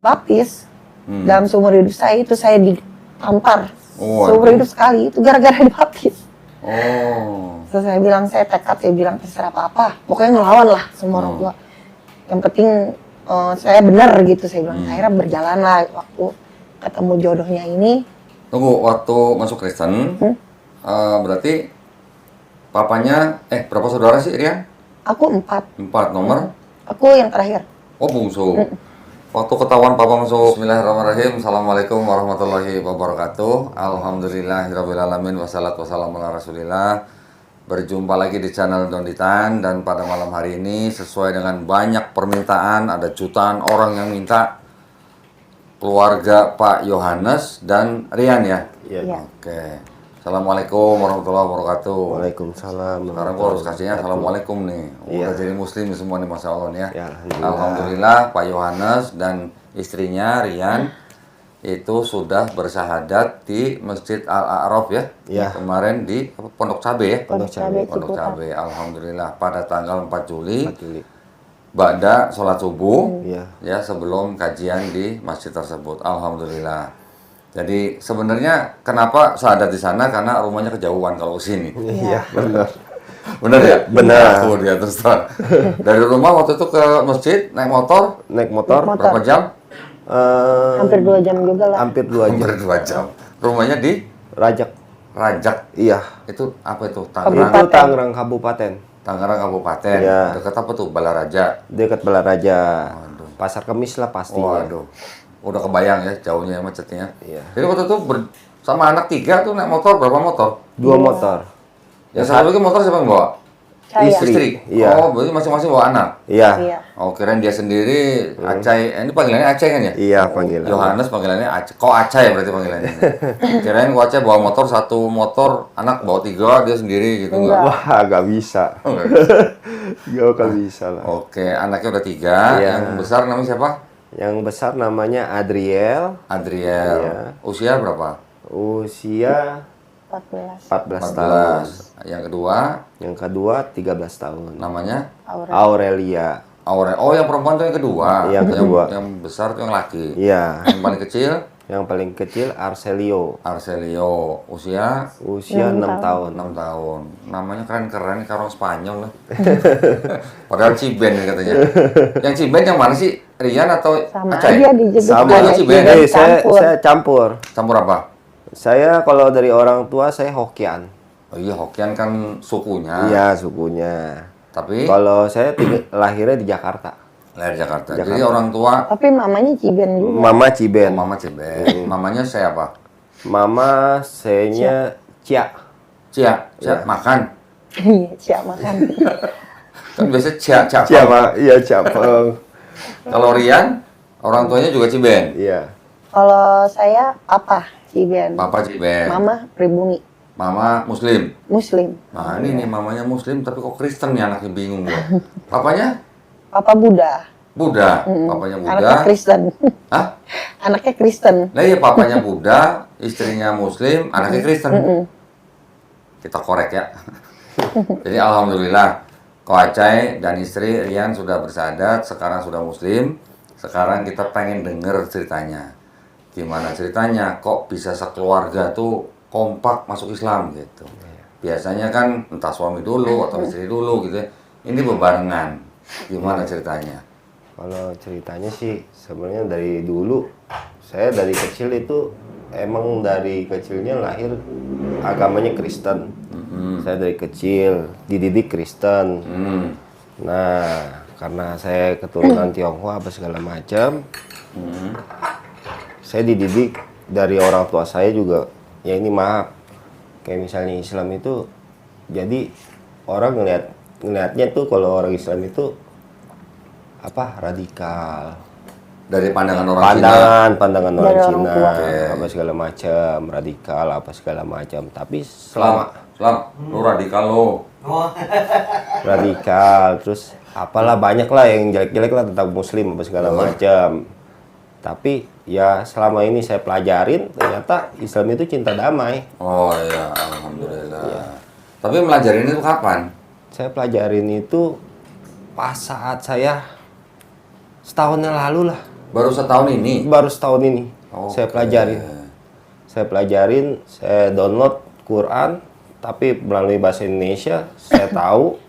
baptis. Dalam seumur hidup saya itu saya ditampar seumur hidup sekali itu gara-gara dibaptis. Terus saya bilang, saya tekad, saya bilang terserah apa-apa, pokoknya ngelawan lah semua orang tua. Yang penting saya benar gitu, saya bilang. Akhirnya berjalan lah waktu ketemu jodohnya ini. Tunggu, waktu masuk Kristen, berarti papanya, berapa saudara sih Rian? Aku 4. 4, nomor? Aku yang terakhir. Oh, bungsu. Waktu ketahuan papa masuk, bismillahirrahmanirrahim, assalamualaikum warahmatullahi wabarakatuh, alhamdulillahirrahmanirrahim, wassalatu wassalamu ala rasulillah. Berjumpa lagi di channel Donditan, dan pada malam hari ini sesuai dengan banyak permintaan, ada jutaan orang yang minta, keluarga Pak Yohanes dan Rian ya? Iya. Oke. Assalamualaikum warahmatullahi wabarakatuh. Waalaikumsalam. Sekarang gua harus kasihnya assalamualaikum nih. Udah jadi muslim semua nih, masya Allah nih ya. Ya, Alhamdulillah Pak Yohanes dan istrinya Rian itu sudah bersyahadat di Masjid Al-A'raf ya. Ya. Kemarin di Pondok Cabe ya. Pondok Cabe, Pondok Ciputat. Cabe. Alhamdulillah pada tanggal 4 Juli. 4 Juli. Ba'da sholat subuh Iya. ya, sebelum kajian di masjid tersebut. Alhamdulillah. Jadi sebenarnya kenapa syahadat di sana, karena rumahnya kejauhan kalau sini. Iya, benar. Benar ya? Benar. Aku dia terus terang. Dari rumah waktu itu ke masjid naik motor Naik motor berapa jam? Hampir 2 jam juga lah. hampir 2 jam. Hampir 2 jam. Rumahnya di Rajak. Rajak. Iya. Itu apa itu? Itu Tangerang. Tangerang Kabupaten. Tangerang Kabupaten. Iya. Dekat apa tuh? Balaraja. Dekat Balaraja. Waduh. Pasar Kemis lah pasti. Waduh. Udah kebayang ya jauhnya macetnya. Iya. Jadi waktu itu sama anak 3 tuh naik motor, berapa motor? 2 motor. Yang satu lagi motor siapa yang bawa? Saya. Istri. Iya. Oh, berarti masing-masing bawa anak. Iya. Iya. Oh, kirain dia sendiri, Acai. Ini panggilannya Acai kan ya? Iya, panggilan. Yohanes panggilannya Acai. Kok Acai berarti panggilannya? Kirain kok Acai bawa motor, satu motor, anak bawa 3, dia sendiri gitu enggak? Wah, gak bisa. Gak bisa lah. Oke, anaknya udah 3. Iya. Yang besar namanya siapa? Yang besar namanya Adriel. Adriel. Iya. Usia berapa? Usia 14. 14 tahun. 14. Yang kedua Yang kedua 13 tahun. namanya Aurelia. Aurel. Oh, yang perempuan tuh yang kedua. Yang kedua. Yang besar tuh yang laki. Iya. Yang paling kecil Yang paling kecil Arcelio. Arcelio. Usia Usia 6 tahun. 6 tahun. Namanya keren-keren, kayak orang Spanyol lah. Padahal Ciben katanya. Yang Ciben yang mana sih? Rian atau Sama Acai? aja dijemput Sama ada sih, juga Ben. saya campur. Campur apa? Saya kalau dari orang tua saya Hokian. Oh iya, Hokian kan sukunya. Iya, sukunya. Tapi Kalau saya lahirnya di Jakarta. lahir Jakarta. Jadi orang tua Tapi mamanya Ciben juga. Mama Ciben. mama Ciben. Mamanya saya apa? Mama sayanya Cia. Cia, Cia makan. Iya, siap makan. Kan biasa Cia, Cia. Cia, iya Cia. Kalau Rian, orang tuanya juga Ciben. Iya. Kalau saya apa? Ciben. Papa Ciben. Mama pribumi. Mama Muslim. Muslim. Nah ini nih mamanya Muslim tapi kok Kristen nih, anaknya bingung gua. Papanya Papa Buddha. Buddha, papanya Buddha. Anaknya Kristen. Hah? Anaknya Kristen. Nah iya, papanya Buddha, istrinya Muslim, anaknya Kristen. Kita korek ya. Jadi alhamdulillah, Ko Acai dan istri Rian sudah bersyahadat, sekarang sudah Muslim. Sekarang kita pengen denger ceritanya. Gimana ceritanya? Kok bisa sekeluarga tuh kompak masuk Islam gitu? Biasanya kan entah suami dulu atau istri dulu gitu ya. Ini bebarengan. Gimana ceritanya? Kalau ceritanya sih sebenarnya dari dulu saya dari kecil itu emang dari kecilnya lahir agamanya Kristen. Saya dari kecil dididik Kristen. Nah, karena saya keturunan Tionghoa apa segala macam, saya dididik dari orang tua saya juga. Ya ini maaf, kayak misalnya Islam itu, jadi orang ngelihatnya tuh kalau orang Islam itu apa radikal. Dari pandangan orang Cina. Pandangan orang Dari orang Cina, tua. apa segala macam, radikal apa segala macam. Tapi selama Islam, lu radikal lo. radikal, terus apalah banyak lah yang jelek-jelek lah tentang Muslim apa segala macam. Tapi ya selama ini saya pelajarin, ternyata Islam itu cinta damai. Oh iya, alhamdulillah. Tapi melajarin itu kapan? Saya pelajarin itu pas saat saya setahun yang lalu lah. Baru setahun ini? Baru setahun ini. Oke. Saya pelajarin, saya download Quran, tapi melalui bahasa Indonesia, saya tahu,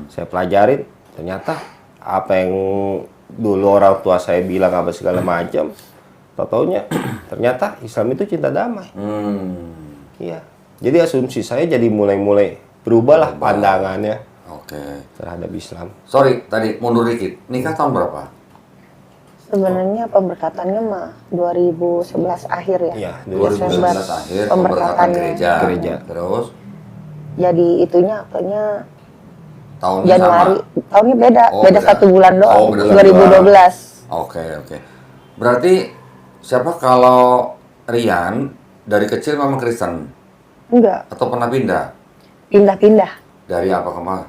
saya pelajarin, ternyata apa yang dulu orang tua saya bilang apa segala macam, taunya ternyata Islam itu cinta damai. Iya. Jadi asumsi saya jadi mulai berubah lah pandangannya terhadap Islam. Sorry, tadi mundur dikit. Nikah tahun berapa? Sebenarnya pemberkatannya mah 2011 akhir ya. Iya, 2011 akhir pemberkatan gereja. Terus Jadi itunya apanya tahunnya Januari. sama? Tahunnya beda, Oh, beda beda. 1 bulan doang. Oh, beda 2012. Oke. Berarti siapa kalau Rian dari kecil memang Kristen Enggak, atau pernah pindah? pindah-pindah. Dari apa ke mana?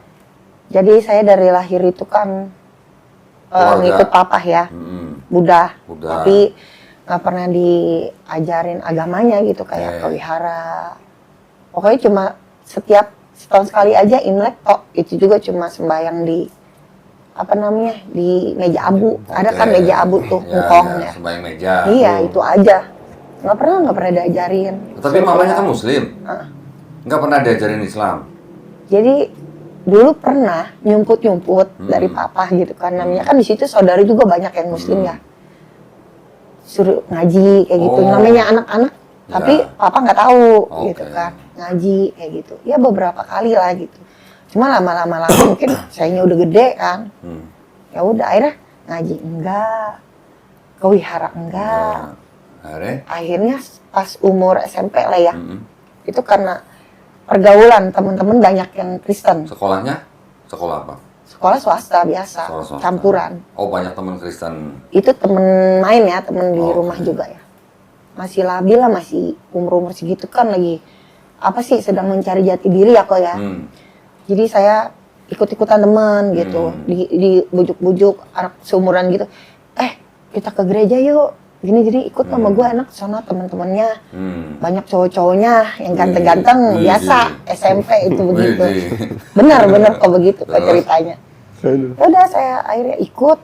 Jadi saya dari lahir itu kan Keluarga. ngikut papa ya, Buddha. Buddha. Tapi nggak pernah diajarin agamanya gitu kayak ke wihara. Pokoknya cuma setiap setahun sekali aja Imlek tok. Itu juga cuma sembahyang di apa namanya di meja abu. Ada kan meja abu tuh, ngkong ya. Sembahyang meja. Iya itu aja. Nggak pernah diajarin. Tapi mamanya kan Muslim. Nggak pernah diajarin Islam. Jadi dulu pernah nyumput dari papa gitu kan, namanya kan di situ saudari juga banyak yang Muslim ya, suruh ngaji kayak gitu, namanya anak-anak, tapi papa nggak tahu gitu kan, ngaji kayak gitu, ya beberapa kali lah gitu, cuma lama-lama mungkin sayanya udah gede kan, ya udah akhirnya ngaji enggak, ke wihara enggak, akhirnya pas umur SMP lah ya, itu karena pergaulan teman-teman banyak yang Kristen. Sekolahnya? Sekolah apa? Sekolah swasta biasa, Sekolah swasta. campuran. Oh, banyak teman Kristen. Itu temen main ya, temen di rumah juga ya. Masih labil lah, masih umur-umur segitu kan lagi apa sih sedang mencari jati diri ya kok ya. Jadi saya ikut-ikutan temen gitu, di bujuk-bujuk anak seumuran gitu. Kita ke gereja yuk. Gini jadi ikut sama gue enak sono teman-temannya banyak cowok-cowoknya yang ganteng-ganteng biasa SMP itu begitu benar kok begitu kok ceritanya. Udah saya akhirnya ikut,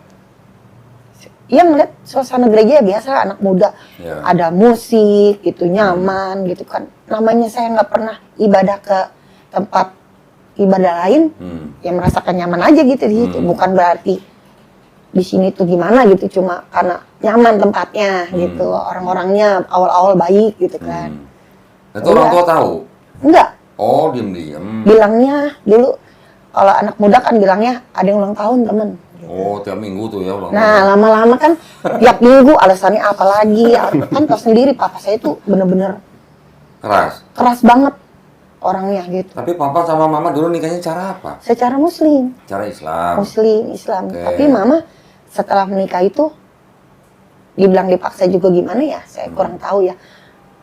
iya ngeliat suasana gereja ya biasa anak muda ada musik gitu nyaman gitu kan, namanya saya nggak pernah ibadah ke tempat ibadah lain yang merasakan nyaman aja gitu di situ, bukan berarti di sini tuh gimana gitu, cuma karena nyaman tempatnya gitu, orang-orangnya awal-awal baik gitu kan. Itu orang tua tahu? Enggak. Oh, diem-diem. Bilangnya dulu kalau anak muda kan bilangnya ada yang ulang tahun temen. Gitu. Oh, tiap minggu tuh ya ulang tahun. Nah, lama-lama kan tiap minggu alasannya apa lagi? Kan tau sendiri papa saya tuh bener-bener keras banget orangnya gitu. Tapi papa sama mama dulu nikahnya cara apa? Secara Muslim. Cara Islam. Islam. Tapi mama setelah menikah itu dibilang dipaksa juga gimana ya, saya kurang tahu ya,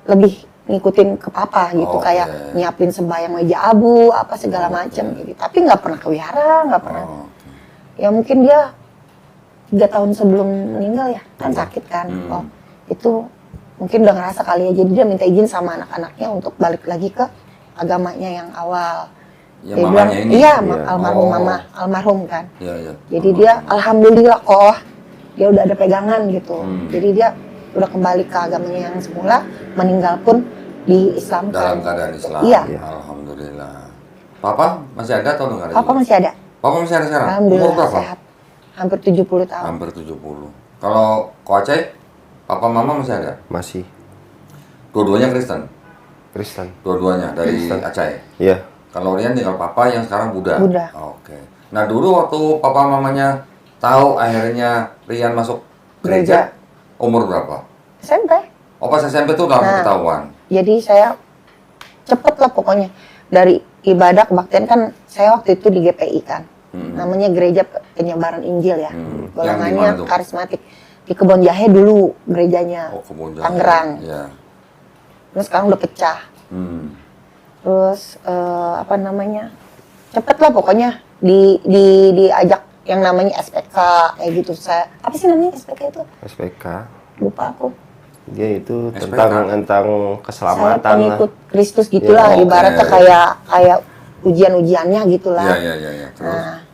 lebih ngikutin ke papa gitu, kayak nyiapin sembahyang meja abu apa segala macam gitu, tapi nggak pernah ke wihara, nggak pernah. Ya mungkin dia 3 tahun sebelum meninggal ya kan sakit kan, itu mungkin udah ngerasa kali ya, jadi dia minta izin sama anak-anaknya untuk balik lagi ke agamanya yang awal. Ya, dia bilang, iya, almarhum mama, almarhum kan. Jadi dia alhamdulillah kok dia udah ada pegangan gitu. Jadi dia udah kembali ke agamanya yang semula, meninggal pun di Islam. Dalam keadaan Islam. Iya. Alhamdulillah. Papa masih ada atau enggak ada? Papa masih ada. Papa masih ada sekarang? Alhamdulillah sehat. Hampir 70 tahun. Hampir 70. Kalau Ko Aceh, papa mama masih ada? Masih. Dua-duanya Kristen? Kristen. Dua-duanya dari Aceh? Iya. Kalau Rian tinggal papa yang sekarang Buddha? Buddha. Oke. Nah dulu waktu papa mamanya tahu akhirnya Rian masuk gereja, umur berapa? SMP. Oh pas SMP tuh udah ketahuan? Jadi saya cepet lah pokoknya. Dari ibadah kebaktian kan saya waktu itu di GPI kan. Namanya Gereja Penyebaran Injil ya. Golongannya karismatik. Di Kebon Jahe dulu gerejanya. Oh, Kebon Jahe. Tangerang. Ya. Terus sekarang udah pecah. Terus apa namanya, cepet lah pokoknya diajak yang namanya SPK kayak gitu. Saya apa sih namanya SPK itu? SPK. Lupa aku. Dia itu SPK. tentang keselamatan Saya pengikut lah. Kristus gitulah, ibaratnya kayak ujian-ujiannya gitulah. Iya. Terus? Nah,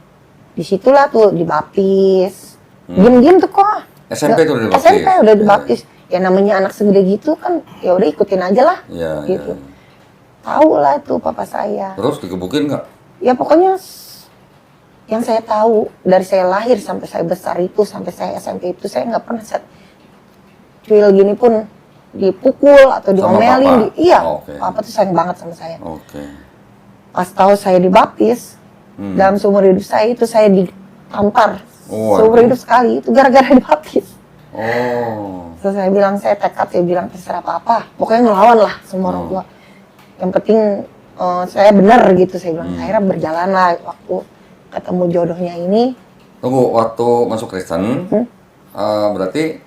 disitulah tuh dibaptis. Diam-diam tuh kok. SMP tuh udah dibaptis. SMP udah dibaptis. Ya namanya anak segede gitu kan, ya udah ikutin aja lah. Iya, Gitu. iya. Tahu lah tuh papa saya. Terus digebukin nggak? Ya pokoknya yang saya tahu dari saya lahir sampai saya besar itu, sampai saya SMP itu, saya nggak pernah cuil gini pun dipukul atau Sama diomelin. papa? Iya, Oh, oke. papa tuh sayang banget sama saya. Oke. Pas tahu saya dibaptis, dalam seumur hidup saya itu saya ditampar. Oh, Seumur hidup sekali, itu gara-gara dibaptis. Oh. Terus saya bilang, saya tekad, saya bilang terserah apa-apa. Pokoknya ngelawan lah semua orang tua. Yang penting saya benar gitu, saya bilang. Akhirnya berjalan lah waktu ketemu jodohnya ini. Tunggu, waktu masuk Kristen, berarti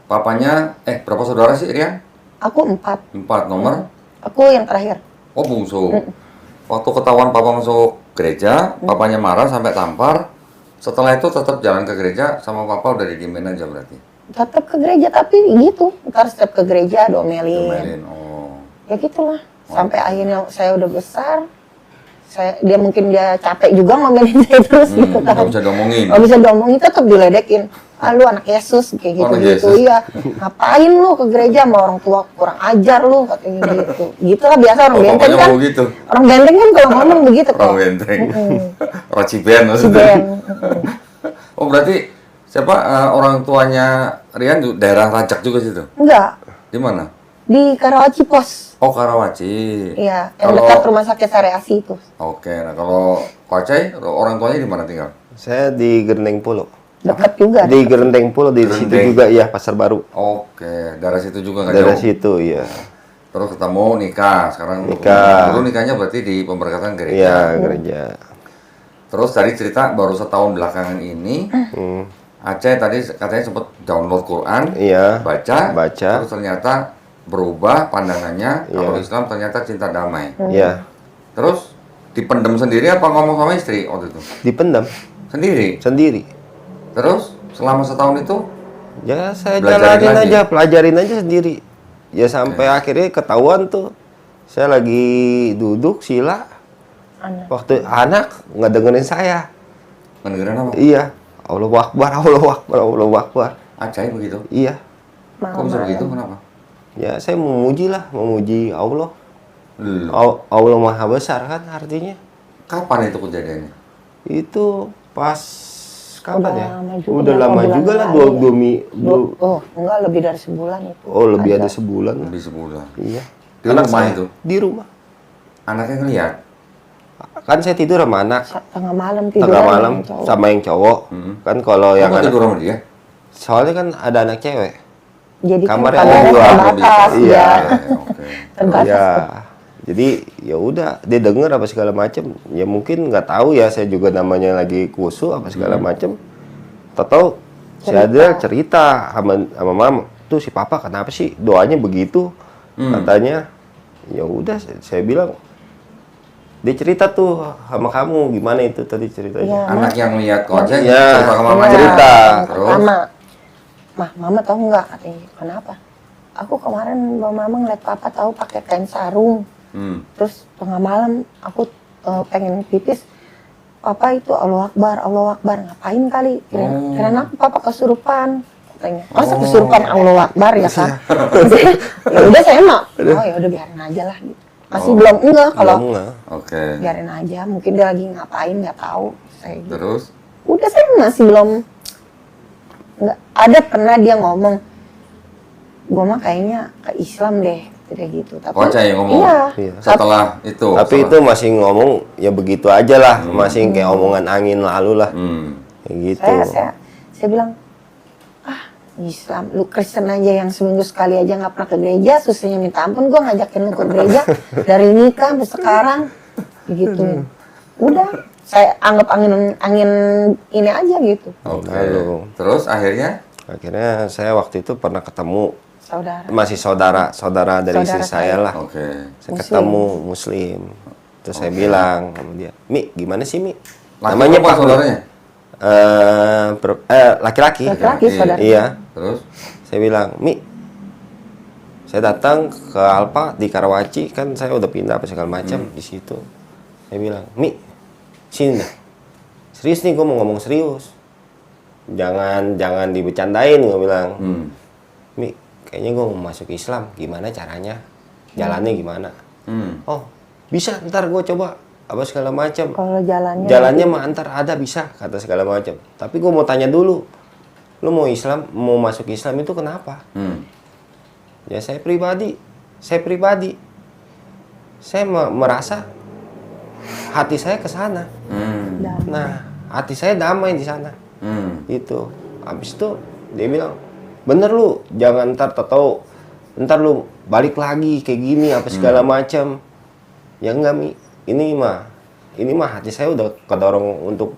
papanya, berapa saudara sih Rian? Aku 4. 4 nomor? Aku yang terakhir. Oh, bungsu. Waktu ketahuan papa masuk gereja, papanya marah sampai tampar. Setelah itu tetap jalan ke gereja sama papa udah didiemin aja berarti? Tetap ke gereja, tapi gitu. Ntar setiap ke gereja domelin. Diomelin, oh. Ya gitulah. Sampai akhirnya saya udah besar. Dia mungkin capek juga ngomelin saya terus gitu kan. Nggak bisa diomongin. Nggak bisa diomongin, tetap diledekin. Ah, lu anak Yesus, kayak Oh, anak gitu-gitu. Yesus. Iya. Ngapain lu ke gereja sama orang tua, kurang ajar lu, katanya gitu. Gitulah biasa orang Oh, benteng papanya kan. ngomong gitu? Orang benteng kan kalau ngomong begitu kok. Orang benteng. Orang Ciben Si maksudnya. Ben. Oh, berarti siapa orang tuanya Rian daerah Rajak juga situ? Enggak, Di mana? di Karawaci Pos. Oh, Karawaci. Iya, yang Kalau- dekat rumah sakit Sareasi itu. Oke, nah kalau Kocai, orang tuanya di mana tinggal? Saya di Gerendeng Pulo. Dekat juga. Di Gerendeng Pulo, di situ Gerendeng. juga ya, Pasar Baru. Oke, daerah situ juga nggak Dari jauh. situ ya. Terus ketemu nikah, sekarang Nikah. dulu nikahnya berarti di pemberkatan Iya, gereja. gereja. Terus tadi cerita baru setahun belakangan ini, Hmm. Aceh tadi katanya sempat download Quran, Iya. baca, Baca. terus ternyata berubah pandangannya, Iya. kalau Islam ternyata cinta damai. Iya. Terus dipendam sendiri apa ngomong sama istri waktu itu? Dipendam Sendiri. sendiri. Terus selama setahun itu, Ya saya Belajarin jalanin lagi? aja, pelajarin aja sendiri. Ya sampai akhirnya ketahuan tuh. Saya lagi duduk sila, Anak. waktu anak nggak dengerin saya. mendengarkan apa? Iya. Allahu Akbar, Allahu Akbar, Allahu Akbar. Aceh begitu? Iya. Kok bisa begitu? Kenapa? Ya saya memuji lah, memuji Allah. Loh, Allah Maha Besar kan artinya. kapan itu kejadiannya? Itu pas kapan ya? lama juga, Udah lama bulan juga lah, lalu. dua- Oh, enggak, lebih dari sebulan itu. oh lebih ada sebulan lah. Lebih sebulan. Iya. Di Anak rumah saya itu? Di rumah. Anaknya ngeliat? Kan saya tidur sama anak. Tengah malam tidur. Tengah malam sama yang cowok. Kan kalau yang Kamu anak, tidur sama dia? soalnya kan ada anak cewek. Jadi Kamarnya kan kamarnya dua. terbatas. Iya. Ya. Oke. Terbatas. Ya. Jadi ya udah dia denger apa segala macem. Ya mungkin nggak tahu ya, saya juga namanya lagi kusu apa segala macem. Tahu si Adel cerita sama mama, tuh si papa kenapa sih doanya begitu? Katanya ya udah saya bilang, dia cerita tuh sama kamu gimana itu tadi ceritanya. Iya. Anak yang lihat konsep Iya. cerita ke mamanya. Cerita. Yang Terus? pertama, mama tahu nggak katanya, kenapa? Aku kemarin mama ngeliat papa tahu pakai kain sarung. Terus tengah malam aku pengen pipis. Papa itu Allah Akbar, ngapain kali? Kira aku papa kesurupan. Katanya, masa kesurupan Allah Akbar ya kan? Ya udah saya mah, oh ya udah biarin aja lah gitu. Masih belum enggak kalau Belum nggak? Oke. biarin aja, mungkin dia lagi ngapain nggak tahu. Saya gitu. Terus? Udah saya masih belum, nggak ada pernah dia ngomong, gue mah kayaknya ke Islam deh, kayak gitu. Tapi Kocai yang ngomong? iya, Iya. Setelah itu? Tapi itu masih ngomong ya begitu aja lah, masih kayak omongan angin lalu lah, kayak gitu. saya bilang, Islam, lu Kristen aja yang seminggu sekali aja nggak pernah ke gereja, susahnya minta ampun, gue ngajakin lu ke gereja dari nikah sampai sekarang, begitu. Udah, saya anggap angin ini aja gitu. Oke. Lalu. Terus akhirnya? Akhirnya saya waktu itu pernah ketemu, Saudara. masih saudara dari istri Saudara saya lah. Oke. Saya ketemu Muslim. Terus saya bilang sama dia, Mi, gimana sih Mi? Namanya Pak saudaranya? Laki-laki. Laki-laki, saudara. Iya. Terus? Saya bilang, Mi, saya datang ke Alfa di Karawaci, kan saya udah pindah apa segala macam di situ. Saya bilang, Mi, sini dah. Serius nih, gue mau ngomong serius. jangan dibecandain, gue bilang. Mi, kayaknya gue mau masuk Islam, gimana caranya? Jalannya gimana? Oh, bisa, ntar gue coba apa segala macam. Kalau jalannya mah antar ada bisa, kata segala macam. Tapi gue mau tanya dulu, lu mau masuk Islam itu kenapa? Ya saya pribadi, saya merasa hati saya ke sana. Nah, hati saya damai di sana. Itu. Habis itu dia bilang, bener lu, jangan ntar lu balik lagi kayak gini apa segala macam. Ya enggak, Mi. Ini mah hati saya udah kedorong untuk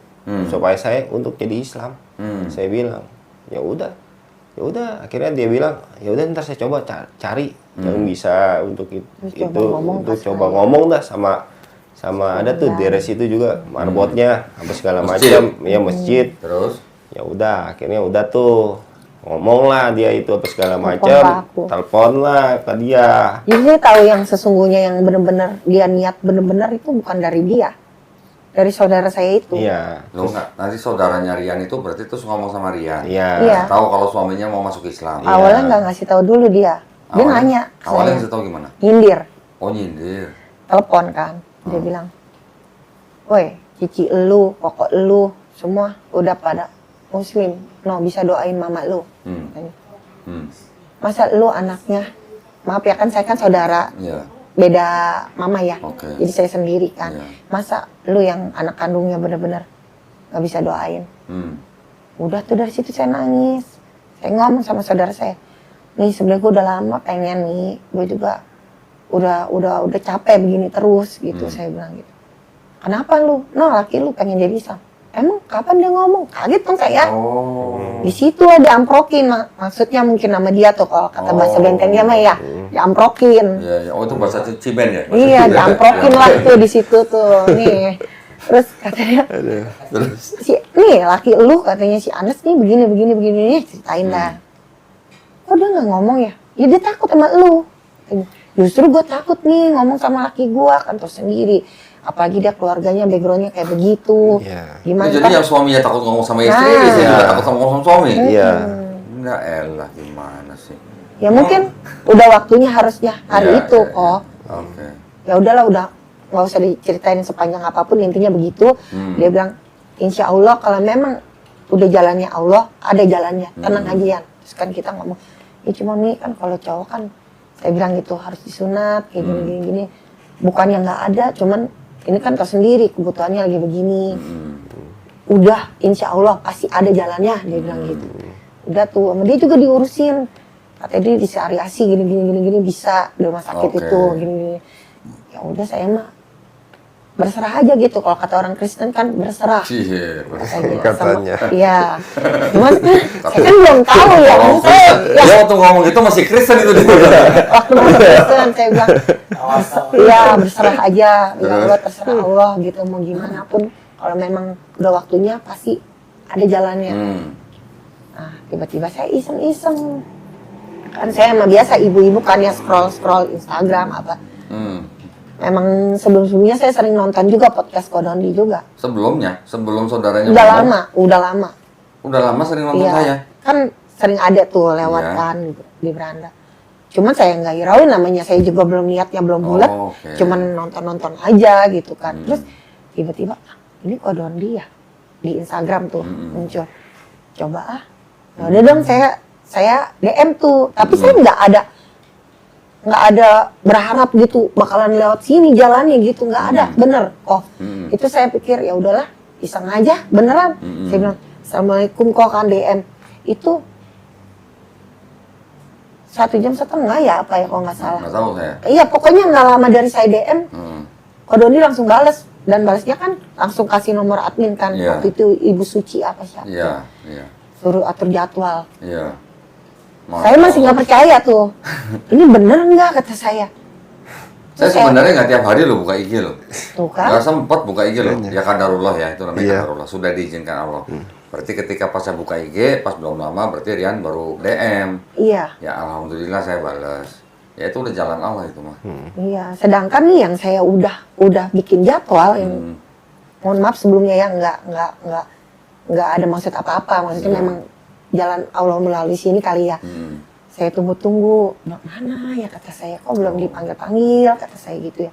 supaya saya untuk jadi Islam. Saya bilang, ya udah. Akhirnya dia bilang, ya udah ntar saya coba cari yang bisa untuk coba ngomong dah sama ada tuh di situ juga marbotnya apa segala macam, ya masjid. Terus Ya udah, akhirnya udah tuh ngomong lah dia itu apa segala macam, telepon lah ke dia. Jadi saya tahu yang sesungguhnya yang benar-benar dia niat benar-benar itu bukan dari dia, dari saudara saya itu. Iya. Lo nggak, nanti saudaranya Rian itu berarti terus ngomong sama Rian. Iya. Tahu kalau suaminya mau masuk Islam. Awalnya nggak ngasih tahu dulu dia. Dia nanya. Awalnya ngasih tahu gimana? Nyindir. Oh, nyindir. Telepon kan. Dia bilang, woi, cici elu, pokok elu, semua udah pada Muslim. No, bisa doain mama lu. Masa lu anaknya, maaf ya kan saya kan saudara. Iya. Beda mama ya. Okay. Jadi saya sendiri kan. Iya. Masa lu yang anak kandungnya bener-bener gak bisa doain. Udah tuh dari situ saya nangis. Saya ngomong sama saudara saya, nih sebenarnya gue udah lama pengen nih, gue juga udah capek begini terus gitu. Saya bilang gitu. Kenapa lu? No, laki lu pengen jadi Islam. Emang kapan dia ngomong? Kaget dong saya. Di situ lah diamprokin, maksudnya mungkin nama dia tuh kalau kata bahasa bentengnya mah ya diamprokin. Iya. Oh, itu bahasa Ciben ya? Iya, diamprokin lah tuh di situ tuh. Nih. Terus katanya, nih laki lu katanya si Anes nih begini nih, ceritain dah. Kok dia nggak ngomong ya? Ya dia takut sama lu. Justru gue takut nih ngomong sama laki gue, kan terus sendiri. Apalagi dia keluarganya, backgroundnya kayak begitu. Gimana? Jadi yang suaminya takut ngomong sama istri, istri juga takut ngomong sama suami. Iya. Enggak elah, gimana sih? Ya mungkin udah waktunya harusnya hari itu kok. Oke. Ya udahlah, udah nggak usah diceritain sepanjang apapun, intinya begitu. Dia bilang, insya Allah kalau memang udah jalannya Allah, ada jalannya, tenang aja ya. Terus kan kita ngomong, ya cuma nih kan kalau cowok kan, saya bilang gitu harus disunat kayak gini. Bukan yang nggak ada, cuman ini kan kau sendiri kebutuhannya lagi begini. Udah, insya Allah pasti ada jalannya, dia bilang gitu. Udah tuh, sama dia juga diurusin. Katanya dia disariasi gini bisa di rumah sakit itu gini. Ya udah, saya mah berserah aja gitu. Kalau kata orang Kristen kan berserah. Iya, katanya. Iya. Cuman saya kan belum tahu ya. Ya waktu ngomong itu masih Kristen itu dia. Waktu masih Kristen saya bilang, iya berserah aja. Ya Allah, terserah Allah gitu, mau gimana pun. Kalau memang udah waktunya pasti ada jalannya. Nah, tiba-tiba saya iseng-iseng. Kan saya emang biasa ibu-ibu kan ya scroll Instagram apa. Memang sebelum-sebelumnya saya sering nonton juga podcast Kodondi juga. Sebelum saudaranya udah ngomong? lama. Udah lama sering nonton saya? Kan sering ada tuh lewat kan di beranda. Cuman saya nggak hirauin, namanya saya juga belum niatnya, belum bulat. Cuman nonton-nonton aja gitu kan. Terus tiba-tiba, ini Kodondi ya? Di Instagram tuh muncul. Coba nah udah dong saya DM tuh. Tapi saya nggak ada berharap gitu bakalan lewat sini jalannya gitu, nggak ada. Bener itu saya pikir ya udahlah iseng aja beneran. Saya bilang assalamualaikum kok kan DM itu 1,5 jam ya apa ya kalau nggak salah. Nggak tahu saya. Iya pokoknya nggak lama dari saya DM Kodondi langsung bales, dan balasnya kan langsung kasih nomor admin kan. Waktu itu Ibu Suci apa siapa. Iya. Suruh atur jadwal. Iya. Saya masih nggak percaya tuh. Ini bener nggak kata saya. Saya sebenarnya nggak tiap hari loh buka IG loh. Tuh kan? Nggak sempat buka IG loh. Ya kadarullah ya, itu namanya kadarullah. Sudah diizinkan Allah. Berarti ketika pas saya buka IG, pas belum lama berarti Rian baru DM. Iya. Ya alhamdulillah saya balas. Ya itu udah jalan Allah itu mah. Iya. Sedangkan nih yang saya udah bikin jadwal yang mohon maaf sebelumnya ya nggak nggak ada maksud apa-apa, maksudnya memang jalan Allah melalui sini kali ya. Saya tunggu-tunggu, mana ya kata saya, kok belum dipanggil-panggil, kata saya gitu ya.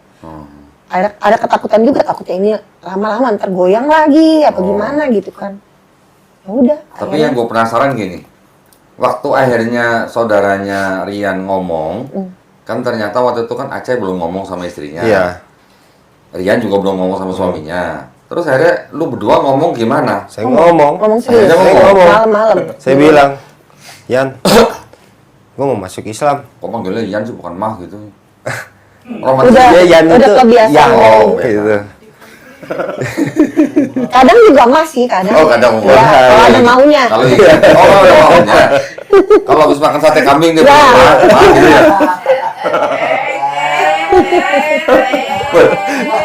Ada ketakutan juga, takutnya ini lama-lama ntar goyang lagi, apa gimana gitu kan. Ya udah. Tapi yang gue penasaran gini, waktu akhirnya saudaranya Rian ngomong, kan ternyata waktu itu kan Aceh belum ngomong sama istrinya. Iya. Rian juga belum ngomong sama suaminya. Terus akhirnya lu berdua ngomong gimana? Saya ngomong. Ngomong serius, Saya ngomong. malam-malam. Saya bilang, Yan, gue mau masuk Islam. Kok manggilnya Rian sih bukan Mah gitu? Romantis. Udah, Dia Yan udah itu kebiasaan. Yang Oh, gitu. Kadang juga masih, kadang. Oh, kadang mau. Ya, kalau ada maunya. Kalau Rian, oh ada maunya. Kalau habis makan sate kambing dia Ya. bilang, Mah gitu ya.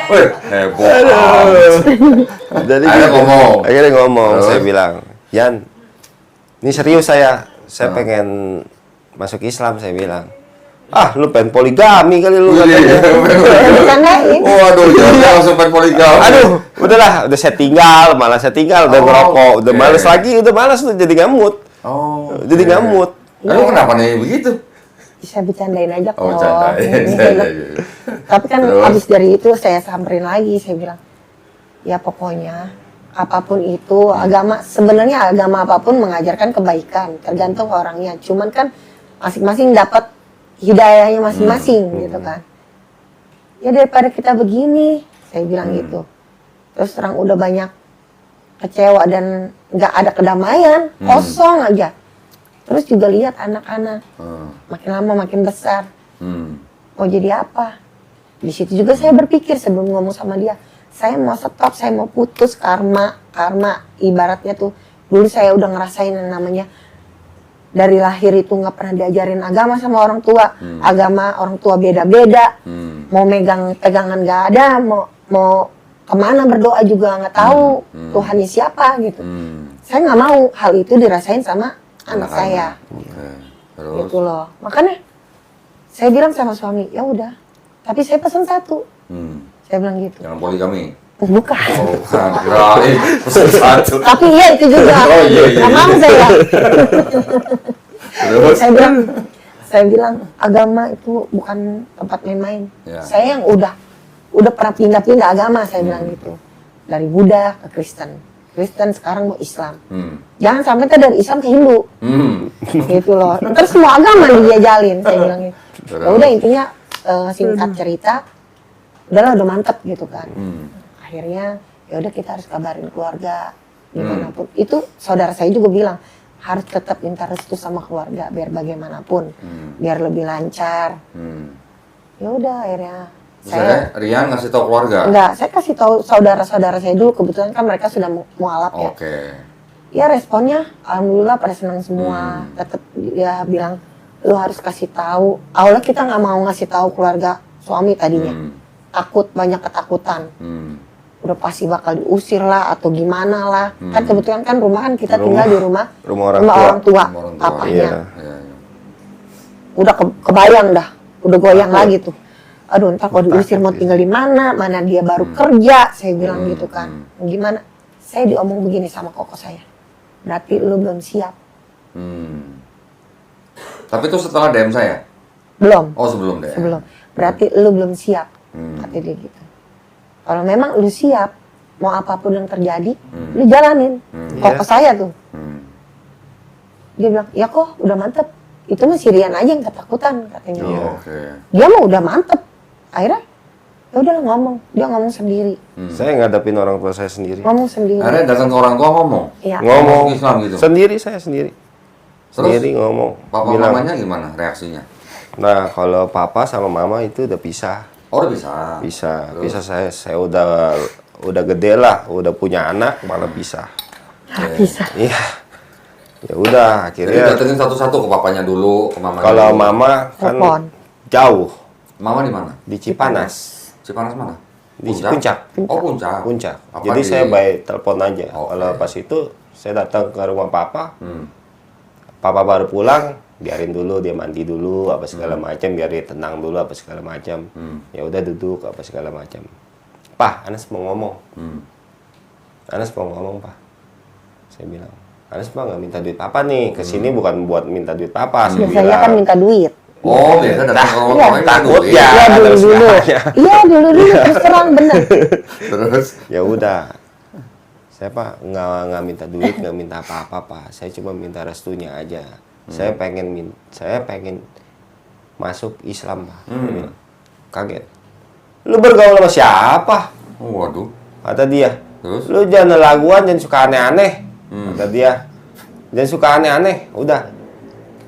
Wih, heboh. Jadi Akhirnya gitu. ngomong. Akhirnya ngomong. Terus? Saya bilang, Yan, ini serius saya pengen masuk Islam, saya bilang. Ah, lu pengen poligami kali lu katanya. Bercandain. Waduh, jangan langsung pengen poligami. Aduh, udahlah, udah saya tinggal, udah ngerokok, udah oke. males lagi, udah males tuh jadi ngamut. Oh, Jadi ngamut. Lalu kenapa nih begitu? Bisa bercandain aja kok. Oh, bercandain. Ini Iya, saya- iya. Tapi kan Terus? habis dari itu saya samperin lagi, saya bilang, ya pokoknya apapun itu agama, sebenarnya agama apapun mengajarkan kebaikan, tergantung orangnya. Cuman kan masing-masing dapat hidayahnya masing-masing gitu kan. Ya daripada kita begini, saya bilang gitu. Terus terang udah banyak kecewa dan nggak ada kedamaian, kosong aja. Terus juga lihat anak-anak makin lama makin besar. Mau jadi apa? Di situ juga saya berpikir sebelum ngomong sama dia, saya mau stop, saya mau putus karma ibaratnya tuh dulu saya udah ngerasain yang namanya dari lahir itu nggak pernah diajarin agama sama orang tua, agama orang tua beda-beda, mau megang pegangan nggak ada, mau kemana berdoa juga nggak tahu Tuhannya siapa gitu. Saya nggak mau hal itu dirasain sama anak saya. Oke. Terus? Gitu loh. Makanya saya bilang sama suami, ya udah. Tapi saya pesan satu. Saya bilang gitu. Jangan poligami. Bukan. Oh, bukan. Kirain pesan satu. Tapi iya itu juga. Oh, iya, iya, Nggak mau saya. Terus? Saya bilang agama itu bukan tempat main-main. Ya. Saya yang udah pernah pindah-pindah agama, saya bilang gitu. Dari Buddha ke Kristen. Kristen sekarang mau Islam. Jangan sampai kita dari Islam ke Hindu. Gitu loh. Ntar semua agama dijajalin, saya bilang gitu. Ya udah intinya singkat cerita, udah mantep gitu kan. Akhirnya ya udah kita harus kabarin keluarga dimanapun. Itu saudara saya juga bilang harus tetap minta restu sama keluarga biar bagaimanapun, biar lebih lancar. Ya udah akhirnya Saya Rian ngasih tahu keluarga. enggak, saya kasih tahu saudara-saudara saya dulu, kebetulan kan mereka sudah mualaf ya. Oke. Ya responnya alhamdulillah pada senang semua. Tetap ya bilang lu harus kasih tahu. Awalnya kita nggak mau ngasih tahu keluarga suami tadinya. Takut, banyak ketakutan. Udah pasti bakal diusir lah atau gimana lah. Kan kebetulan kan rumah kan kita tinggal di rumah orang tua papanya. Iya, iya. Udah kebayang dah, udah goyang lagi tuh. Aduh, ntar kalau diusir mau tinggal di mana dia baru kerja, saya bilang gitu kan. Gimana? Saya diomong begini sama koko saya. Berarti lu belum siap. Tapi itu setelah DM saya? Belum. Oh, sebelum DM? Sebelum. Berarti lu belum siap. Kata dia gitu. Kalau memang lu siap, mau apapun yang terjadi, lu jalanin. Koko saya tuh. Dia bilang, ya kok udah mantep. Itu mah si Rian aja yang ketakutan katanya. Oh, oke. Dia mah udah mantep. Akhirnya, ya udah ngomong. Dia ngomong sendiri. Saya ngadepin orang tua saya sendiri. Ngomong sendiri. Akhirnya datang ke orang tua ngomong? Iya. Ngomong Islam gitu? sendiri, saya sendiri. Terus? Sendiri ngomong. Papa bilang, mamanya gimana reaksinya? nah kalau papa sama mama itu udah pisah. Oh, udah bisa? Bisa, bisa saya udah gede lah, udah punya anak malah pisah. Bisa. Iya. Ya udah Jadi akhirnya datengin satu-satu ke papanya dulu, ke mamanya kalau dulu. mama kan Telepon. jauh Mama di mana? di Cipanas, Cipanas mana? di Puncak. Oh, Puncak. Puncak. Apa Jadi di- saya by telepon aja. Oke. Kalau pas itu saya datang ke rumah papa. Papa baru pulang, biarin dulu dia mandi dulu apa segala macam, biar dia tenang dulu apa segala macam. Ya udah duduk apa segala macam. Pak, Anas mau ngomong. Anas mau ngomong, Pak. Saya bilang, Anas mah nggak minta duit papa nih, kesini bukan buat minta duit papa. Saya Biasanya bilang. kan minta duit. Oh, biasa datang ke iya. orang Takut duit. ya. Iya dulu. Iya dulu terus terang bener. Terus, Ya udah, saya pak nggak minta duit, nggak minta apa-apa pak. Saya cuma minta restunya aja. Saya pengen masuk Islam pak. Saya bilang, kaget. Lu bergaul sama siapa? waduh. Kata dia. Terus, Lu jangan laguan, jangan suka aneh-aneh. Kata dia. Jangan suka aneh-aneh. Udah.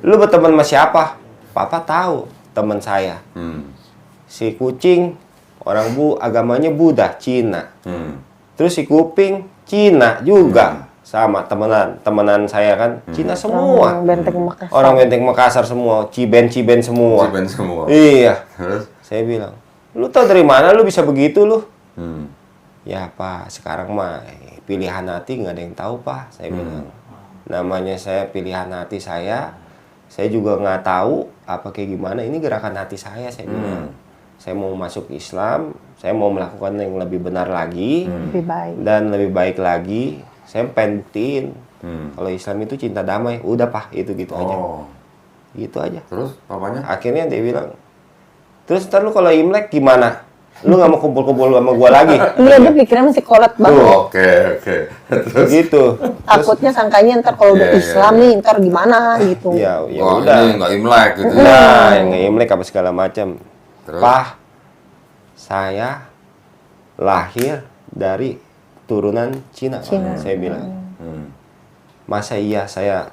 Lu berteman sama siapa? Papa tahu teman saya. Si kucing orang agamanya Buddha, Cina. Terus si kuping Cina juga. Sama temenan saya kan Cina semua. Orang Benteng Makassar. Orang Benteng Makassar semua, Ciben semua. Ciben semua. Iya. Terus, Saya bilang, "Lu tahu dari mana lu bisa begitu lu?" hmm. Ya Pak, sekarang mah pilihan hati nggak ada yang tahu Pak. Saya bilang, namanya saya pilihan hati saya juga nggak tahu apa kayak gimana. Ini gerakan hati saya bilang. Saya mau masuk Islam, saya mau melakukan yang lebih benar lagi Lebih baik. dan lebih baik lagi. Saya pengen buktiin kalau Islam itu cinta damai. Udah Pak, itu gitu aja. Oh, Gitu aja. terus papanya? Akhirnya dia bilang, terus ntar lu kalau Imlek gimana? Lu nggak mau kumpul-kumpul sama gua lagi? Iya dia pikirnya masih kolot banget. Oke. Terus, Gitu. Takutnya sangkanya ntar kalau udah Iya, Islam nih ntar gimana gitu. Ya wah, udah. ini nggak Imlek gitu. Nah, yang nge-Imlek apa segala macam. Terus? Pak, saya lahir dari turunan Cina. Cina. Saya bilang. Hmm. Masa iya saya